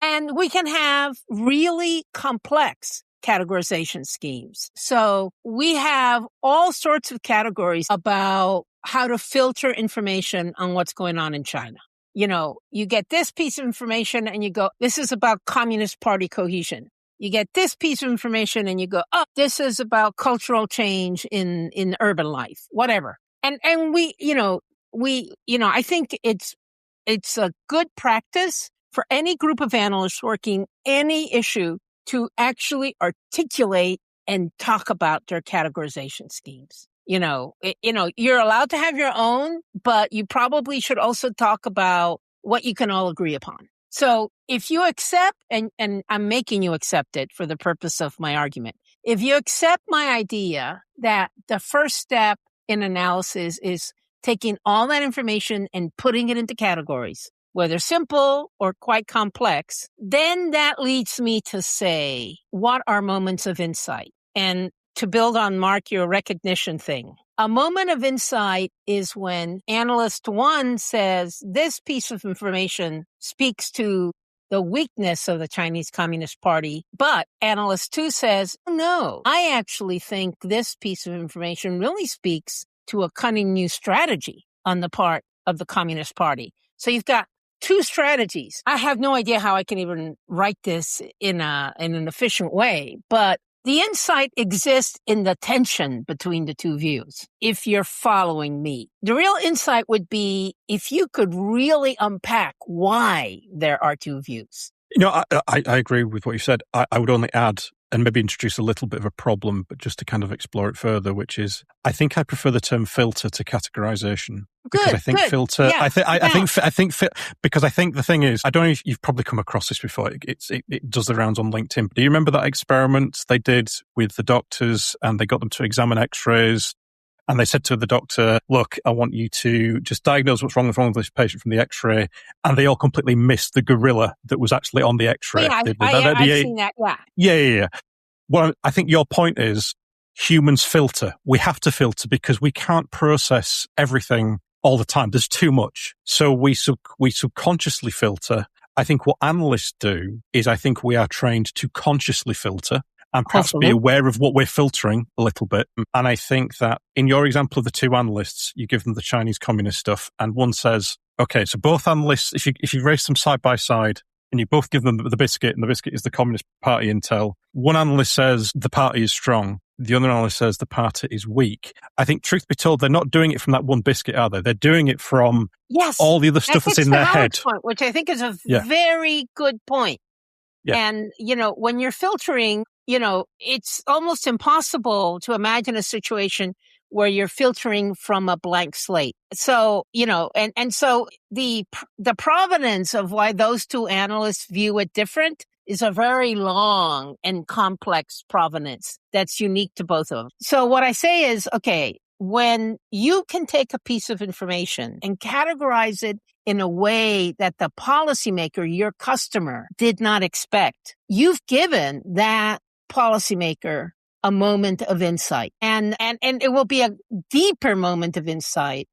and we can have really complex categorization schemes. So we have all sorts of categories about how to filter information on what's going on in China. You get this piece of information and you go, this is about Communist Party cohesion. You get this piece of information and you go, oh, this is about cultural change in urban life, whatever. And I think it's a good practice for any group of analysts working any issue to actually articulate and talk about their categorization schemes. You're allowed to have your own, but you probably should also talk about what you can all agree upon. So if you accept, and I'm making you accept it for the purpose of my argument, if you accept my idea that the first step in analysis is taking all that information and putting it into categories, whether simple or quite complex, then that leads me to say, what are moments of insight? And to build on, Mark, your recognition thing, a moment of insight is when analyst 1 says, this piece of information speaks to the weakness of the Chinese Communist Party, but analyst 2 says, oh, no, I actually think this piece of information really speaks to a cunning new strategy on the part of the Communist Party. So you've got 2 strategies. I have no idea how I can even write this in an efficient way, but The insight exists in the tension between the two views, if you're following me. The real insight would be if you could really unpack why there are two views. I agree with what you said. I would only add and maybe introduce a little bit of a problem, but just to kind of explore it further, which is I think I prefer the term filter to categorization. Because I think filter, yeah, I think because I think the thing is, I don't know if you've probably come across this before. It does the rounds on LinkedIn. But do you remember that experiment they did with the doctors and they got them to examine x-rays? And they said to the doctor, look, I want you to just diagnose what's wrong with this patient from the x-ray. And they all completely missed the gorilla that was actually on the x-ray. Well, yeah, I've seen that, yeah. Yeah. Well, I think your point is humans filter. We have to filter because we can't process everything all the time. There's too much. So we subconsciously filter. I think what analysts do is I think we are trained to consciously filter and perhaps be aware of what we're filtering a little bit. And I think that in your example of the two analysts, you give them the Chinese communist stuff and one says, okay, so both analysts, if you race them side by side and you both give them the biscuit and the biscuit is the Communist Party intel, one analyst says the party is strong. The other analyst says the party is weak. I think, truth be told, they're not doing it from that one biscuit, are they? They're doing it from all the other stuff that's in their head. Point, which I think is a very good point. Yeah. And, when you're filtering, it's almost impossible to imagine a situation where you're filtering from a blank slate. So, and so the provenance of why those two analysts view it different is a very long and complex provenance that's unique to both of them. So what I say is, okay, when you can take a piece of information and categorize it in a way that the policymaker, your customer, did not expect, you've given that policymaker a moment of insight. And it will be a deeper moment of insight.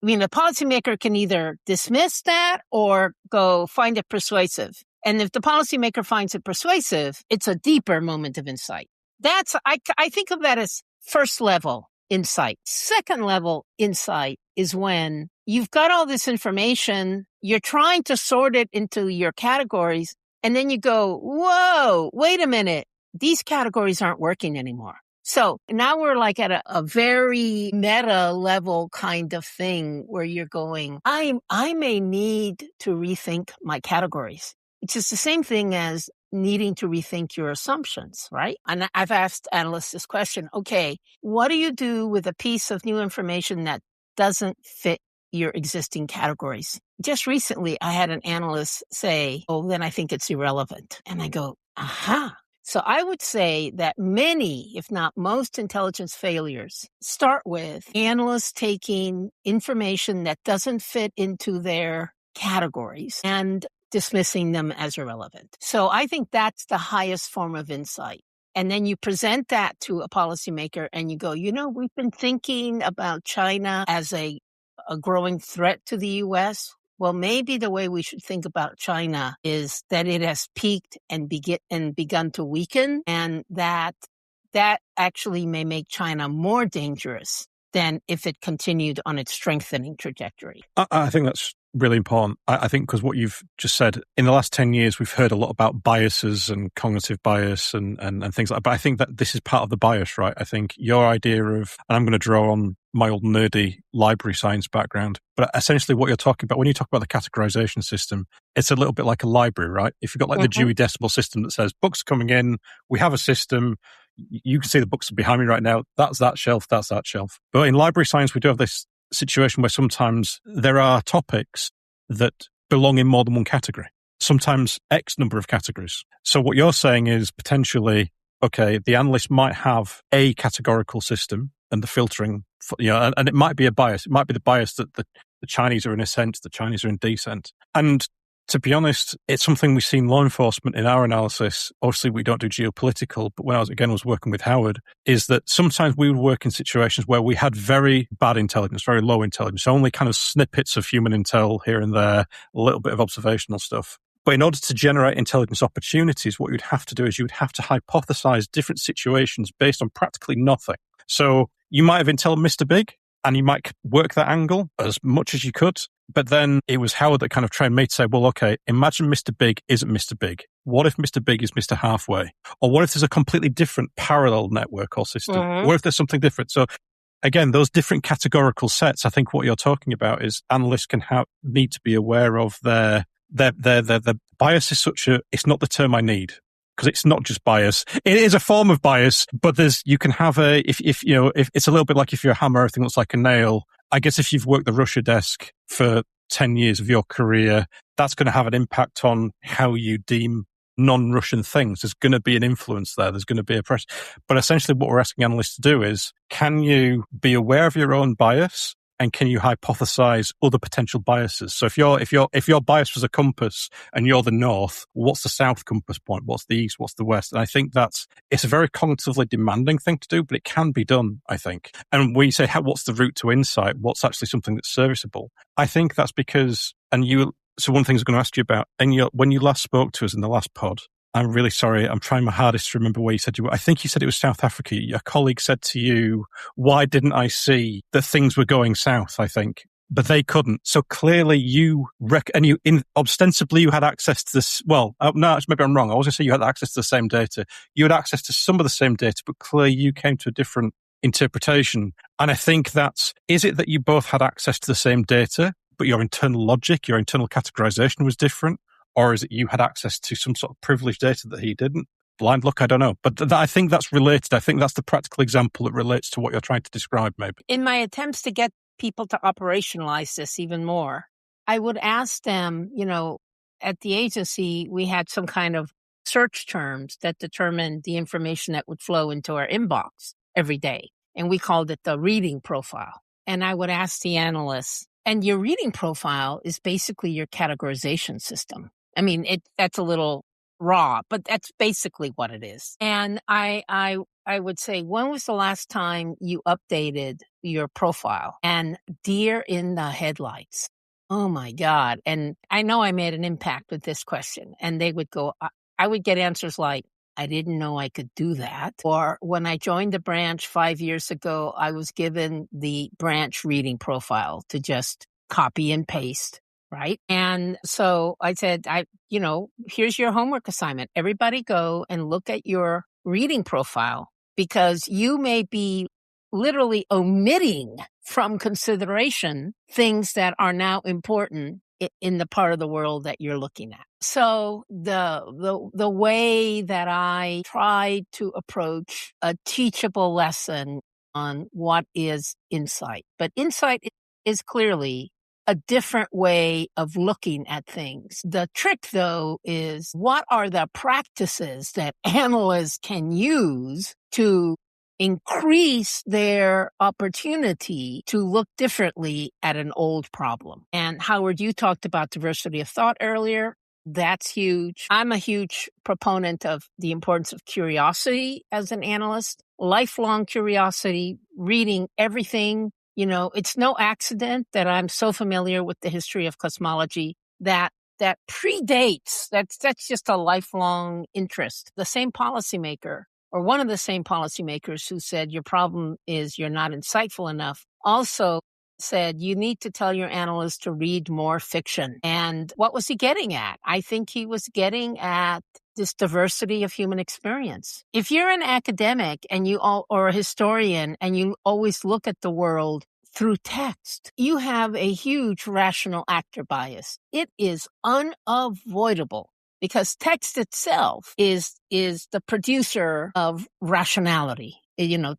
I mean, the policymaker can either dismiss that or go find it persuasive. And if the policymaker finds it persuasive, it's a deeper moment of insight. I think of that as first level insight. Second level insight is when you've got all this information, you're trying to sort it into your categories, and then you go, whoa, wait a minute. These categories aren't working anymore. So now we're like at a very meta level kind of thing where you're going, I may need to rethink my categories. It's just the same thing as needing to rethink your assumptions, right? And I've asked analysts this question. Okay, what do you do with a piece of new information that doesn't fit your existing categories? Just recently, I had an analyst say, oh, then I think it's irrelevant. And I go, aha. So I would say that many, if not most, intelligence failures start with analysts taking information that doesn't fit into their categories and dismissing them as irrelevant. So I think that's the highest form of insight. And then you present that to a policymaker and you go, we've been thinking about China as a growing threat to the U.S. Well, maybe the way we should think about China is that it has peaked and begun to weaken, and that actually may make China more dangerous than if it continued on its strengthening trajectory. I think that's really important. I think because what you've just said, in the last 10 years, we've heard a lot about biases and cognitive bias and things like that. But I think that this is part of the bias, right? I think your idea of, and I'm going to draw on my old nerdy library science background, but essentially what you're talking about, when you talk about the categorization system, it's a little bit like a library, right? If you've got like the Dewey Decimal System that says books coming in, we have a system, you can see the books behind me right now, that's that shelf, that's that shelf. But in library science, we do have this situation where sometimes there are topics that belong in more than one category, sometimes X number of categories. So what you're saying is potentially, okay, the analyst might have a categorical system and the filtering, and it might be a bias. It might be the bias that the Chinese are in ascent, the Chinese are in descent. And to be honest, it's something we've seen law enforcement in our analysis. Obviously, we don't do geopolitical, but when I was working with Howard, is that sometimes we would work in situations where we had very bad intelligence, very low intelligence, only kind of snippets of human intel here and there, a little bit of observational stuff. But in order to generate intelligence opportunities, what you'd have to do is you would have to hypothesize different situations based on practically nothing. So you might have intel Mr. Big, And you might work that angle as much as you could. But then it was Howard that kind of trained me to say, well, okay, imagine Mr. Big isn't Mr. Big. What if Mr. Big is Mr. Halfway? Or what if there's a completely different parallel network or system? Mm-hmm. What if there's something different? So again, those different categorical sets, I think what you're talking about is analysts need to be aware of their bias is such it's not the term I need. Because it's not just bias. It is a form of bias, but you can have if it's a little bit like if you're a hammer, everything looks like a nail. I guess if you've worked the Russia desk for 10 years of your career, that's going to have an impact on how you deem non-Russian things. There's going to be an influence there. There's going to be a pressure. But essentially what we're asking analysts to do is, can you be aware of your own bias? And can you hypothesize other potential biases? So if your bias was a compass and you're the north, what's the south compass point? What's the east? What's the west? And I think it's a very cognitively demanding thing to do, but it can be done, I think. And when you say, what's the route to insight? What's actually something that's serviceable? I think that's because, so one of the things I'm going to ask you about, and when you last spoke to us in the last pod, I'm really sorry. I'm trying my hardest to remember where you said you were. I think you said it was South Africa. Your colleague said to you, why didn't I see that things were going south, I think? But they couldn't. So clearly ostensibly you had access to this. Well, no, maybe I'm wrong. I was going to say you had access to the same data. You had access to some of the same data, but clearly you came to a different interpretation. And I think is it that you both had access to the same data, but your internal logic, your internal categorization was different? Or is it you had access to some sort of privileged data that he didn't? Blind luck, I don't know. But I think that's related. I think that's the practical example that relates to what you're trying to describe, maybe. In my attempts to get people to operationalize this even more, I would ask them, at the agency, we had some kind of search terms that determined the information that would flow into our inbox every day. And we called it the reading profile. And I would ask the analysts, and your reading profile is basically your categorization system. I mean, that's a little raw, but that's basically what it is. And I would say, when was the last time you updated your profile? And deer in the headlights. Oh my God. And I know I made an impact with this question. And they would go, I would get answers like, I didn't know I could do that. Or when I joined the branch 5 years ago, I was given the branch reading profile to just copy and paste. Right. And so I said, here's your homework assignment. Everybody go and look at your reading profile, because you may be literally omitting from consideration things that are now important in the part of the world that you're looking at. So the way that I try to approach a teachable lesson on what is insight, but insight is clearly a different way of looking at things. The trick, though, is what are the practices that analysts can use to increase their opportunity to look differently at an old problem. And Howard, you talked about diversity of thought earlier. That's huge. I'm a huge proponent of the importance of curiosity as an analyst, lifelong curiosity, reading everything. It's no accident that I'm so familiar with the history of cosmology that predates, that's just a lifelong interest. The same policymaker, or one of the same policymakers who said your problem is you're not insightful enough, also said you need to tell your analysts to read more fiction. And what was he getting at? I think he was getting at this diversity of human experience. If you're an academic or a historian and you always look at the world through text, you have a huge rational actor bias. It is unavoidable because text itself is the producer of rationality.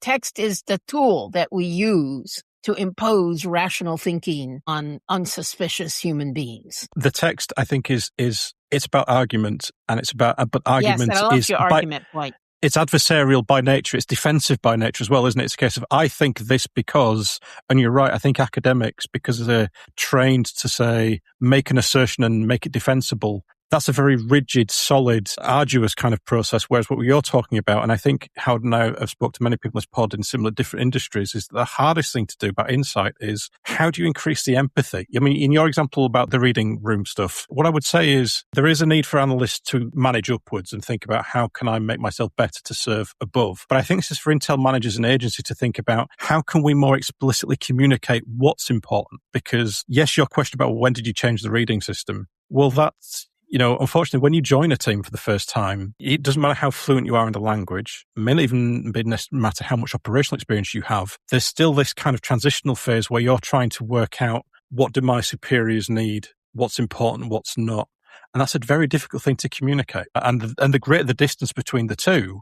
Text is the tool that we use to impose rational thinking on unsuspicious human beings. The text, I think, is it's about argument, and it's about but argument yes, and I love is your argument point. It's adversarial by nature. It's defensive by nature as well, isn't it? It's a case of, I think this because, and you're right, I think academics, because they're trained to say, make an assertion and make it defensible, that's a very rigid, solid, arduous kind of process. Whereas what you're talking about, and I think Howard and I have spoken to many people in this pod in similar different industries, is the hardest thing to do about insight is how do you increase the empathy? I mean, in your example about the reading room stuff, what I would say is there is a need for analysts to manage upwards and think about how can I make myself better to serve above. But I think this is for Intel managers and agency to think about how can we more explicitly communicate what's important? Because yes, your question about when did you change the reading system? Well, that's, unfortunately, when you join a team for the first time, it doesn't matter how fluent you are in the language, it may even matter how much operational experience you have. There's still this kind of transitional phase where you're trying to work out what do my superiors need, what's important, what's not. And that's a very difficult thing to communicate. And the greater the distance between the two,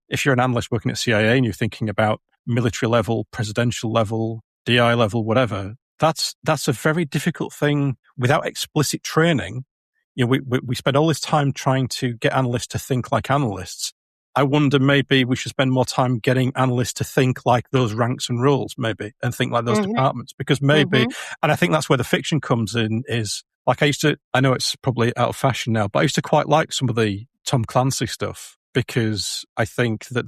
if you're an analyst working at CIA and you're thinking about military level, presidential level, DI level, whatever, that's a very difficult thing without explicit training. We spend all this time trying to get analysts to think like analysts. I wonder maybe we should spend more time getting analysts to think like those ranks and roles, maybe, and think like those departments, because maybe, and I think that's where the fiction comes in, is like I know it's probably out of fashion now, but I used to quite like some of the Tom Clancy stuff because I think that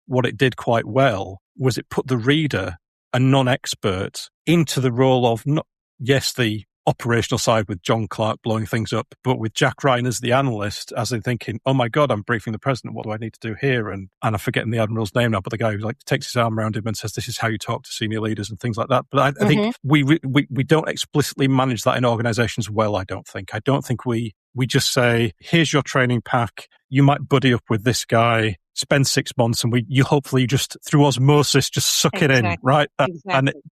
what it did quite well was it put the reader, a non-expert, into the role of the operational side with John Clark blowing things up, but with Jack Ryan as the analyst, as in thinking, oh my God, I'm briefing the president. What do I need to do here? And I'm forgetting the admiral's name now, but the guy who takes his arm around him and says, this is how you talk to senior leaders and things like that. But I think we don't explicitly manage that in organizations well, I don't think. I don't think we just say, here's your training pack. You might buddy up with this guy, spend 6 months, and you hopefully just through osmosis, just suck it in, right?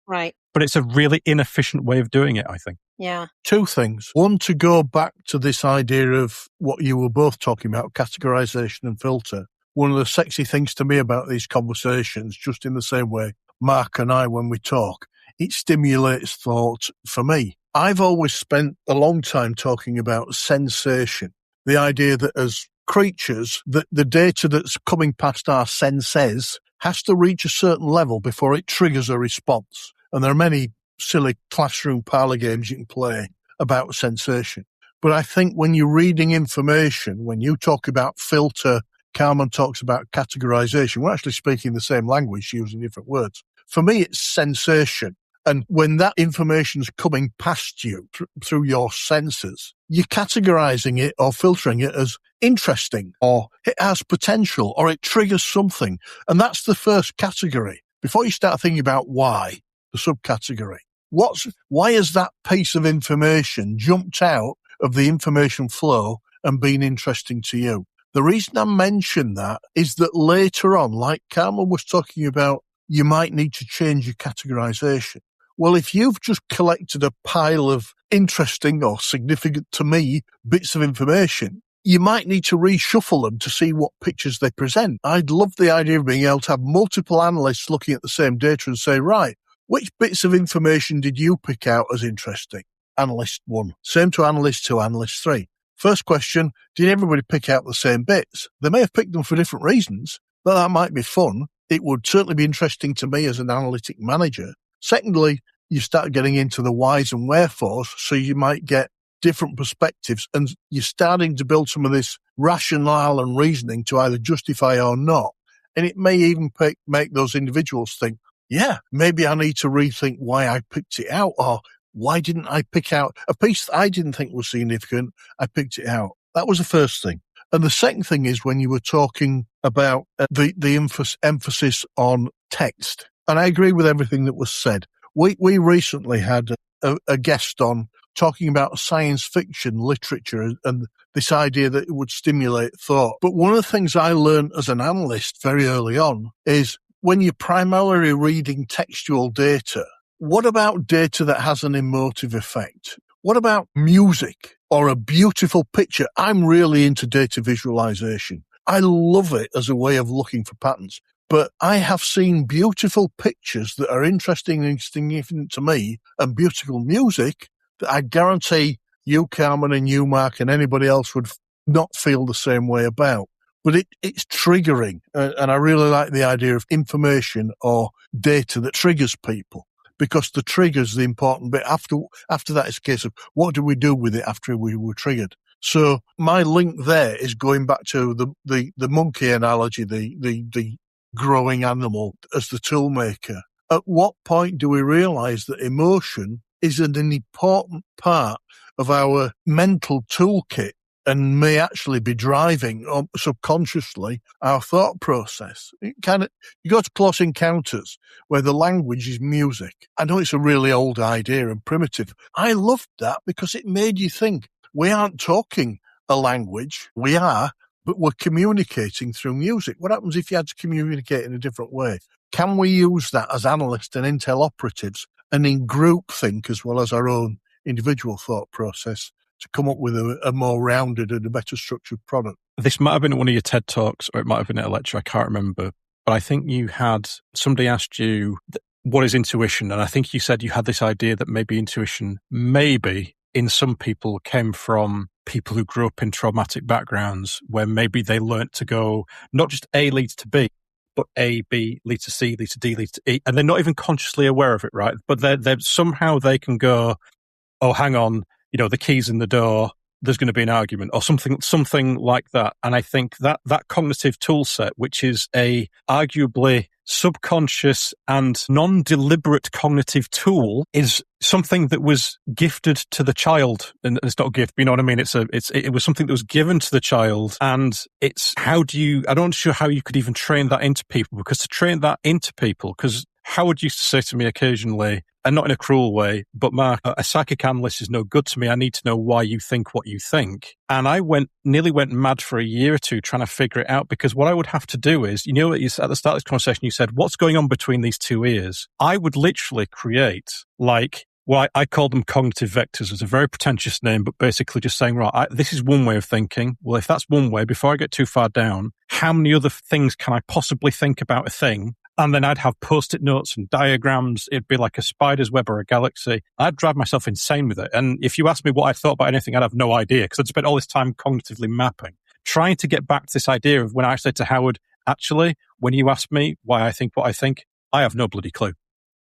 Right. But it's a really inefficient way of doing it, I think. Yeah. Two things. One, to go back to this idea of what you were both talking about, categorization and filter. One of the sexy things to me about these conversations, just in the same way Mark and I, when we talk, it stimulates thought for me. I've always spent a long time talking about sensation, the idea that as creatures, that the data that's coming past our senses has to reach a certain level before it triggers a response. And there are many silly classroom parlor games you can play about sensation. But I think when you're reading information, when you talk about filter, Carmen talks about categorization, we're actually speaking the same language, using different words. For me, it's sensation. And when that information's coming past you through your senses, you're categorizing it or filtering it as interesting, or it has potential, or it triggers something. And that's the first category. Before you start thinking about why, the subcategory. Why has that piece of information jumped out of the information flow and been interesting to you? The reason I mention that is that later on, like Carmen was talking about, you might need to change your categorization. Well, if you've just collected a pile of interesting or significant to me bits of information, you might need to reshuffle them to see what pictures they present. I'd love the idea of being able to have multiple analysts looking at the same data and say, right, which bits of information did you pick out as interesting? Analyst 1. Same to analyst 2, analyst 3. First question, did everybody pick out the same bits? They may have picked them for different reasons, but that might be fun. It would certainly be interesting to me as an analytic manager. Secondly, you start getting into the whys and wherefores, so you might get different perspectives, and you're starting to build some of this rationale and reasoning to either justify or not. And it may even make those individuals think, yeah, maybe I need to rethink why I picked it out, or why didn't I pick out a piece that I didn't think was significant? I picked it out. That was the first thing. And the second thing is when you were talking about the emphasis on text. And I agree with everything that was said. We recently had a guest on talking about science fiction literature and this idea that it would stimulate thought. But one of the things I learned as an analyst very early on is when you're primarily reading textual data, what about data that has an emotive effect? What about music or a beautiful picture? I'm really into data visualization. I love it as a way of looking for patterns. But I have seen beautiful pictures that are interesting and significant to me, and beautiful music that I guarantee you, Carmen, and you, Mark, and anybody else would not feel the same way about. But it's triggering, and I really like the idea of information or data that triggers people, because the trigger's the important bit. After that, it's a case of what do we do with it after we were triggered? So my link there is going back to the monkey analogy, the growing animal as the toolmaker. At what point do we realize that emotion is an important part of our mental toolkit and may actually be driving subconsciously our thought process? You go to Close Encounters where the language is music. I know it's a really old idea and primitive. I loved that because it made you think. We aren't talking a language. We are, but we're communicating through music. What happens if you had to communicate in a different way? Can we use that as analysts and intel operatives and in groupthink as well as our own individual thought process to come up with a more rounded and a better structured product? This might have been at one of your TED Talks, or it might have been at a lecture, I can't remember. But I think somebody asked you, what is intuition? And I think you said you had this idea that maybe intuition, in some people, came from people who grew up in traumatic backgrounds where maybe they learnt to go, not just A leads to B, but A, B leads to C, leads to D, leads to E. And they're not even consciously aware of it, right? But they're somehow they can go, oh, hang on, the key's in the door, there's going to be an argument or something like that. And I think that cognitive tool set, which is a arguably subconscious and non-deliberate cognitive tool, is something that was gifted to the child. And it's not a gift, but you know what I mean? It was something that was given to the child. And I'm not sure how you could even train that into people, because Howard used to say to me occasionally, and not in a cruel way, but Mark, a psychic analyst is no good to me. I need to know why you think what you think. And I nearly went mad for a year or two trying to figure it out, because what I would have to do is, at the start of this conversation, you said, what's going on between these two ears? I would literally create I call them cognitive vectors. It's a very pretentious name, but basically just saying, right, this is one way of thinking. Well, if that's one way, before I get too far down, how many other things can I possibly think about a thing? And then I'd have Post-it notes and diagrams. It'd be like a spider's web or a galaxy. I'd drive myself insane with it. And if you asked me what I thought about anything, I'd have no idea, because I'd spent all this time cognitively mapping, trying to get back to this idea of when I said to Howard, actually, when you ask me why I think what I think, I have no bloody clue.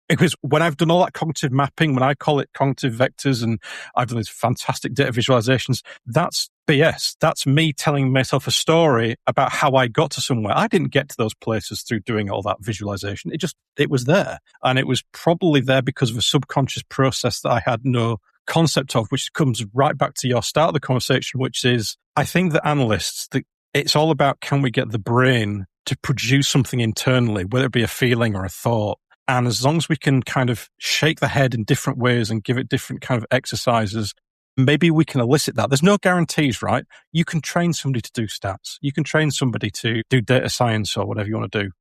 Because when I've done all that cognitive mapping, when I call it cognitive vectors, and I've done these fantastic data visualizations, that's BS. That's me telling myself a story about how I got to somewhere. I didn't get to those places through doing all that visualization. It was there. And it was probably there because of a subconscious process that I had no concept of, which comes right back to your start of the conversation, which is, I think that analysts, it's all about, can we get the brain to produce something internally, whether it be a feeling or a thought? And as long as we can kind of shake the head in different ways and give it different kind of exercises, maybe we can elicit that. There's no guarantees, right? You can train somebody to do stats. You can train somebody to do data science or whatever you want to do.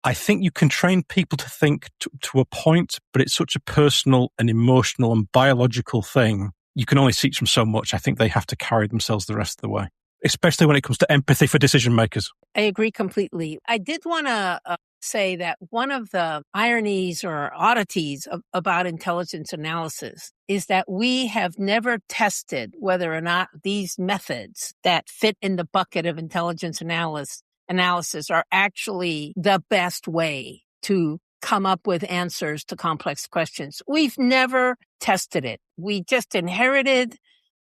I think you can train people to think to a point, but it's such a personal and emotional and biological thing. You can only teach them so much. I think they have to carry themselves the rest of the way, especially when it comes to empathy for decision makers. I agree completely. I did want to say that one of the ironies or oddities about intelligence analysis is that we have never tested whether or not these methods that fit in the bucket of intelligence analysis are actually the best way to come up with answers to complex questions. We've never tested it. We just inherited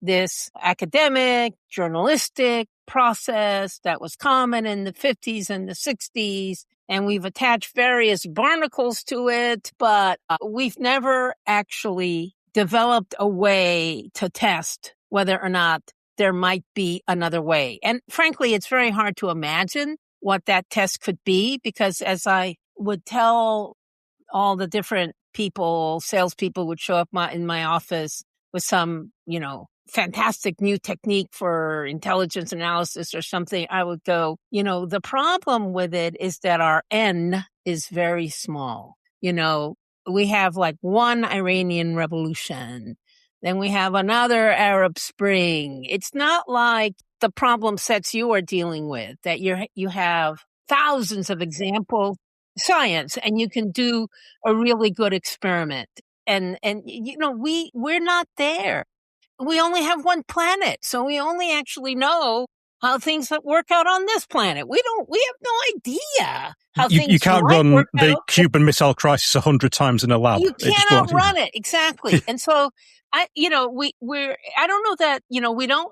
this academic, journalistic process that was common in the 50s and the 60s. And we've attached various barnacles to it, but we've never actually developed a way to test whether or not there might be another way. And frankly, it's very hard to imagine what that test could be, because as I would tell all the different people, salespeople would show up in my office with some, fantastic new technique for intelligence analysis or something, I would go, the problem with it is that our N is very small. We have like one Iranian revolution, then we have another Arab Spring. It's not like the problem sets you are dealing with, that you have thousands of example science and you can do a really good experiment. And we're not there. We only have one planet, so we only actually know how things work out on this planet. We have no idea how things You can't might run work the out. Cuban Missile Crisis 100 times in a lab. You can't outrun it. Exactly. And so I don't know that,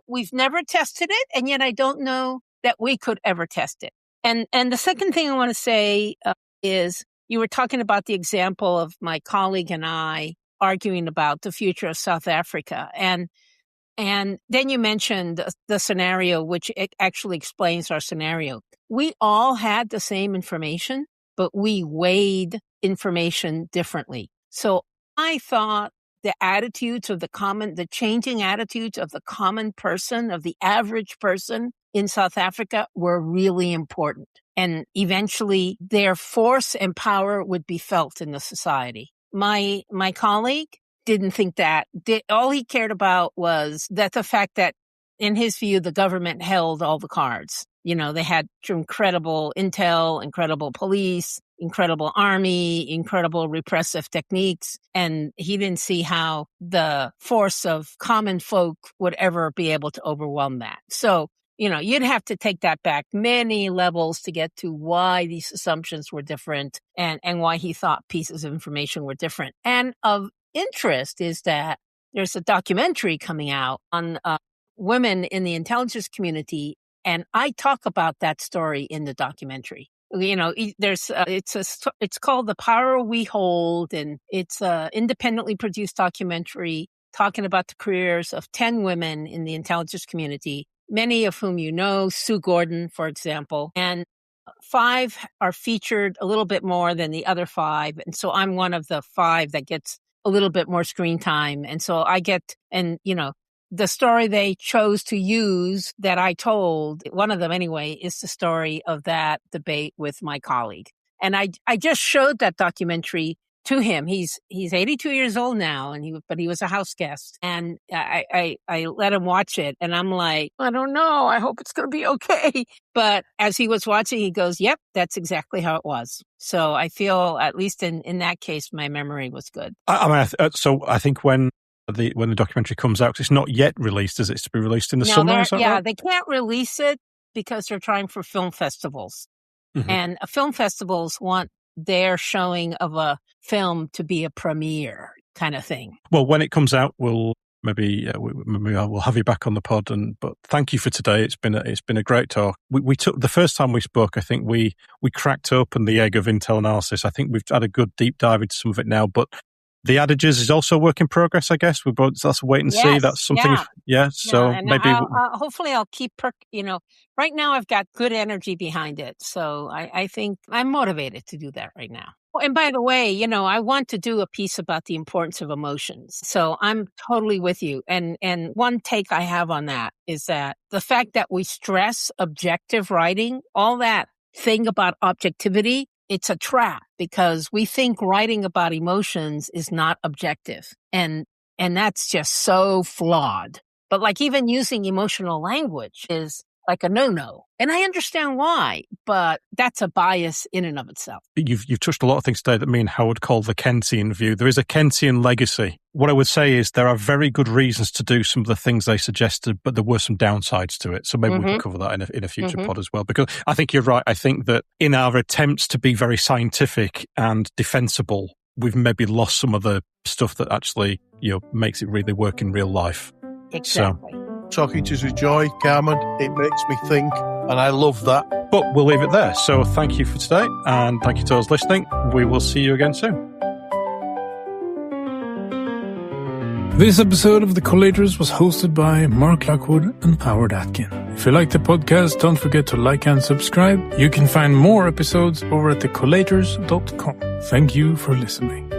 we've never tested it. And yet I don't know that we could ever test it. And the second thing I want to say is you were talking about the example of my colleague and I arguing about the future of South Africa. And then you mentioned the scenario, which actually explains our scenario. We all had the same information, but we weighed information differently. So I thought the changing attitudes of the common person, of the average person in South Africa were really important. And eventually their force and power would be felt in the society. My colleague didn't think that. All he cared about was that the fact that, in his view, the government held all the cards. They had incredible intel, incredible police, incredible army, incredible repressive techniques. And he didn't see how the force of common folk would ever be able to overwhelm that. So, you'd have to take that back many levels to get to why these assumptions were different and why he thought pieces of information were different. And of interest is that there's a documentary coming out on women in the intelligence community, and I talk about that story in the documentary. There's it's called The Power We Hold, and it's an independently produced documentary talking about the careers of 10 women in the intelligence community, many of whom Sue Gordon, for example, and 5 are featured a little bit more than the other 5, and so I'm one of the 5 that gets a little bit more screen time. And so I get, the story they chose to use that I told, one of them anyway, is the story of that debate with my colleague. And I just showed that documentary to him. He's 82 years old now, but he was a house guest. And I let him watch it, and I'm like, I don't know, I hope it's going to be okay. But as he was watching, he goes, yep, that's exactly how it was. So I feel, at least in that case, my memory was good. So I think when the documentary comes out, 'cause it's not yet released, is it to be released in the summer? Is that right? They can't release it because they're trying for film festivals. Mm-hmm. And film festivals want their showing of a film to be a premiere kind of thing. Well, when it comes out, we'll maybe we'll have you back on the pod. But thank you for today. It's been a great talk. We took the first time we spoke. I think we cracked open the egg of intel analysis. I think we've had a good deep dive into some of it now, but the adages is also a work in progress, I guess. That's wait and see. That's something. Yeah. So maybe hopefully I'll keep, right now I've got good energy behind it. So I think I'm motivated to do that right now. And by the way, I want to do a piece about the importance of emotions. So I'm totally with you. And one take I have on that is that the fact that we stress objective writing, all that thing about objectivity, it's a trap because we think writing about emotions is not objective. And that's just so flawed. But even using emotional language is like a no-no. And I understand why, but that's a bias in and of itself. You've touched a lot of things today that me and Howard call the Kentian view. There is a Kentian legacy. What I would say is there are very good reasons to do some of the things they suggested, but there were some downsides to it. So maybe we can cover that in a future pod as well. Because I think you're right. I think that in our attempts to be very scientific and defensible, we've maybe lost some of the stuff that actually makes it really work in real life. Exactly. So, talking to you is a joy, Carmen. It makes me think, and I love that. But we'll leave it there. So thank you for today, and thank you to those listening. We will see you again soon. This episode of The Collators was hosted by Mark Lockwood and Howard Atkin. If you like the podcast, don't forget to like and subscribe. You can find more episodes over at thecollators.com. Thank you for listening.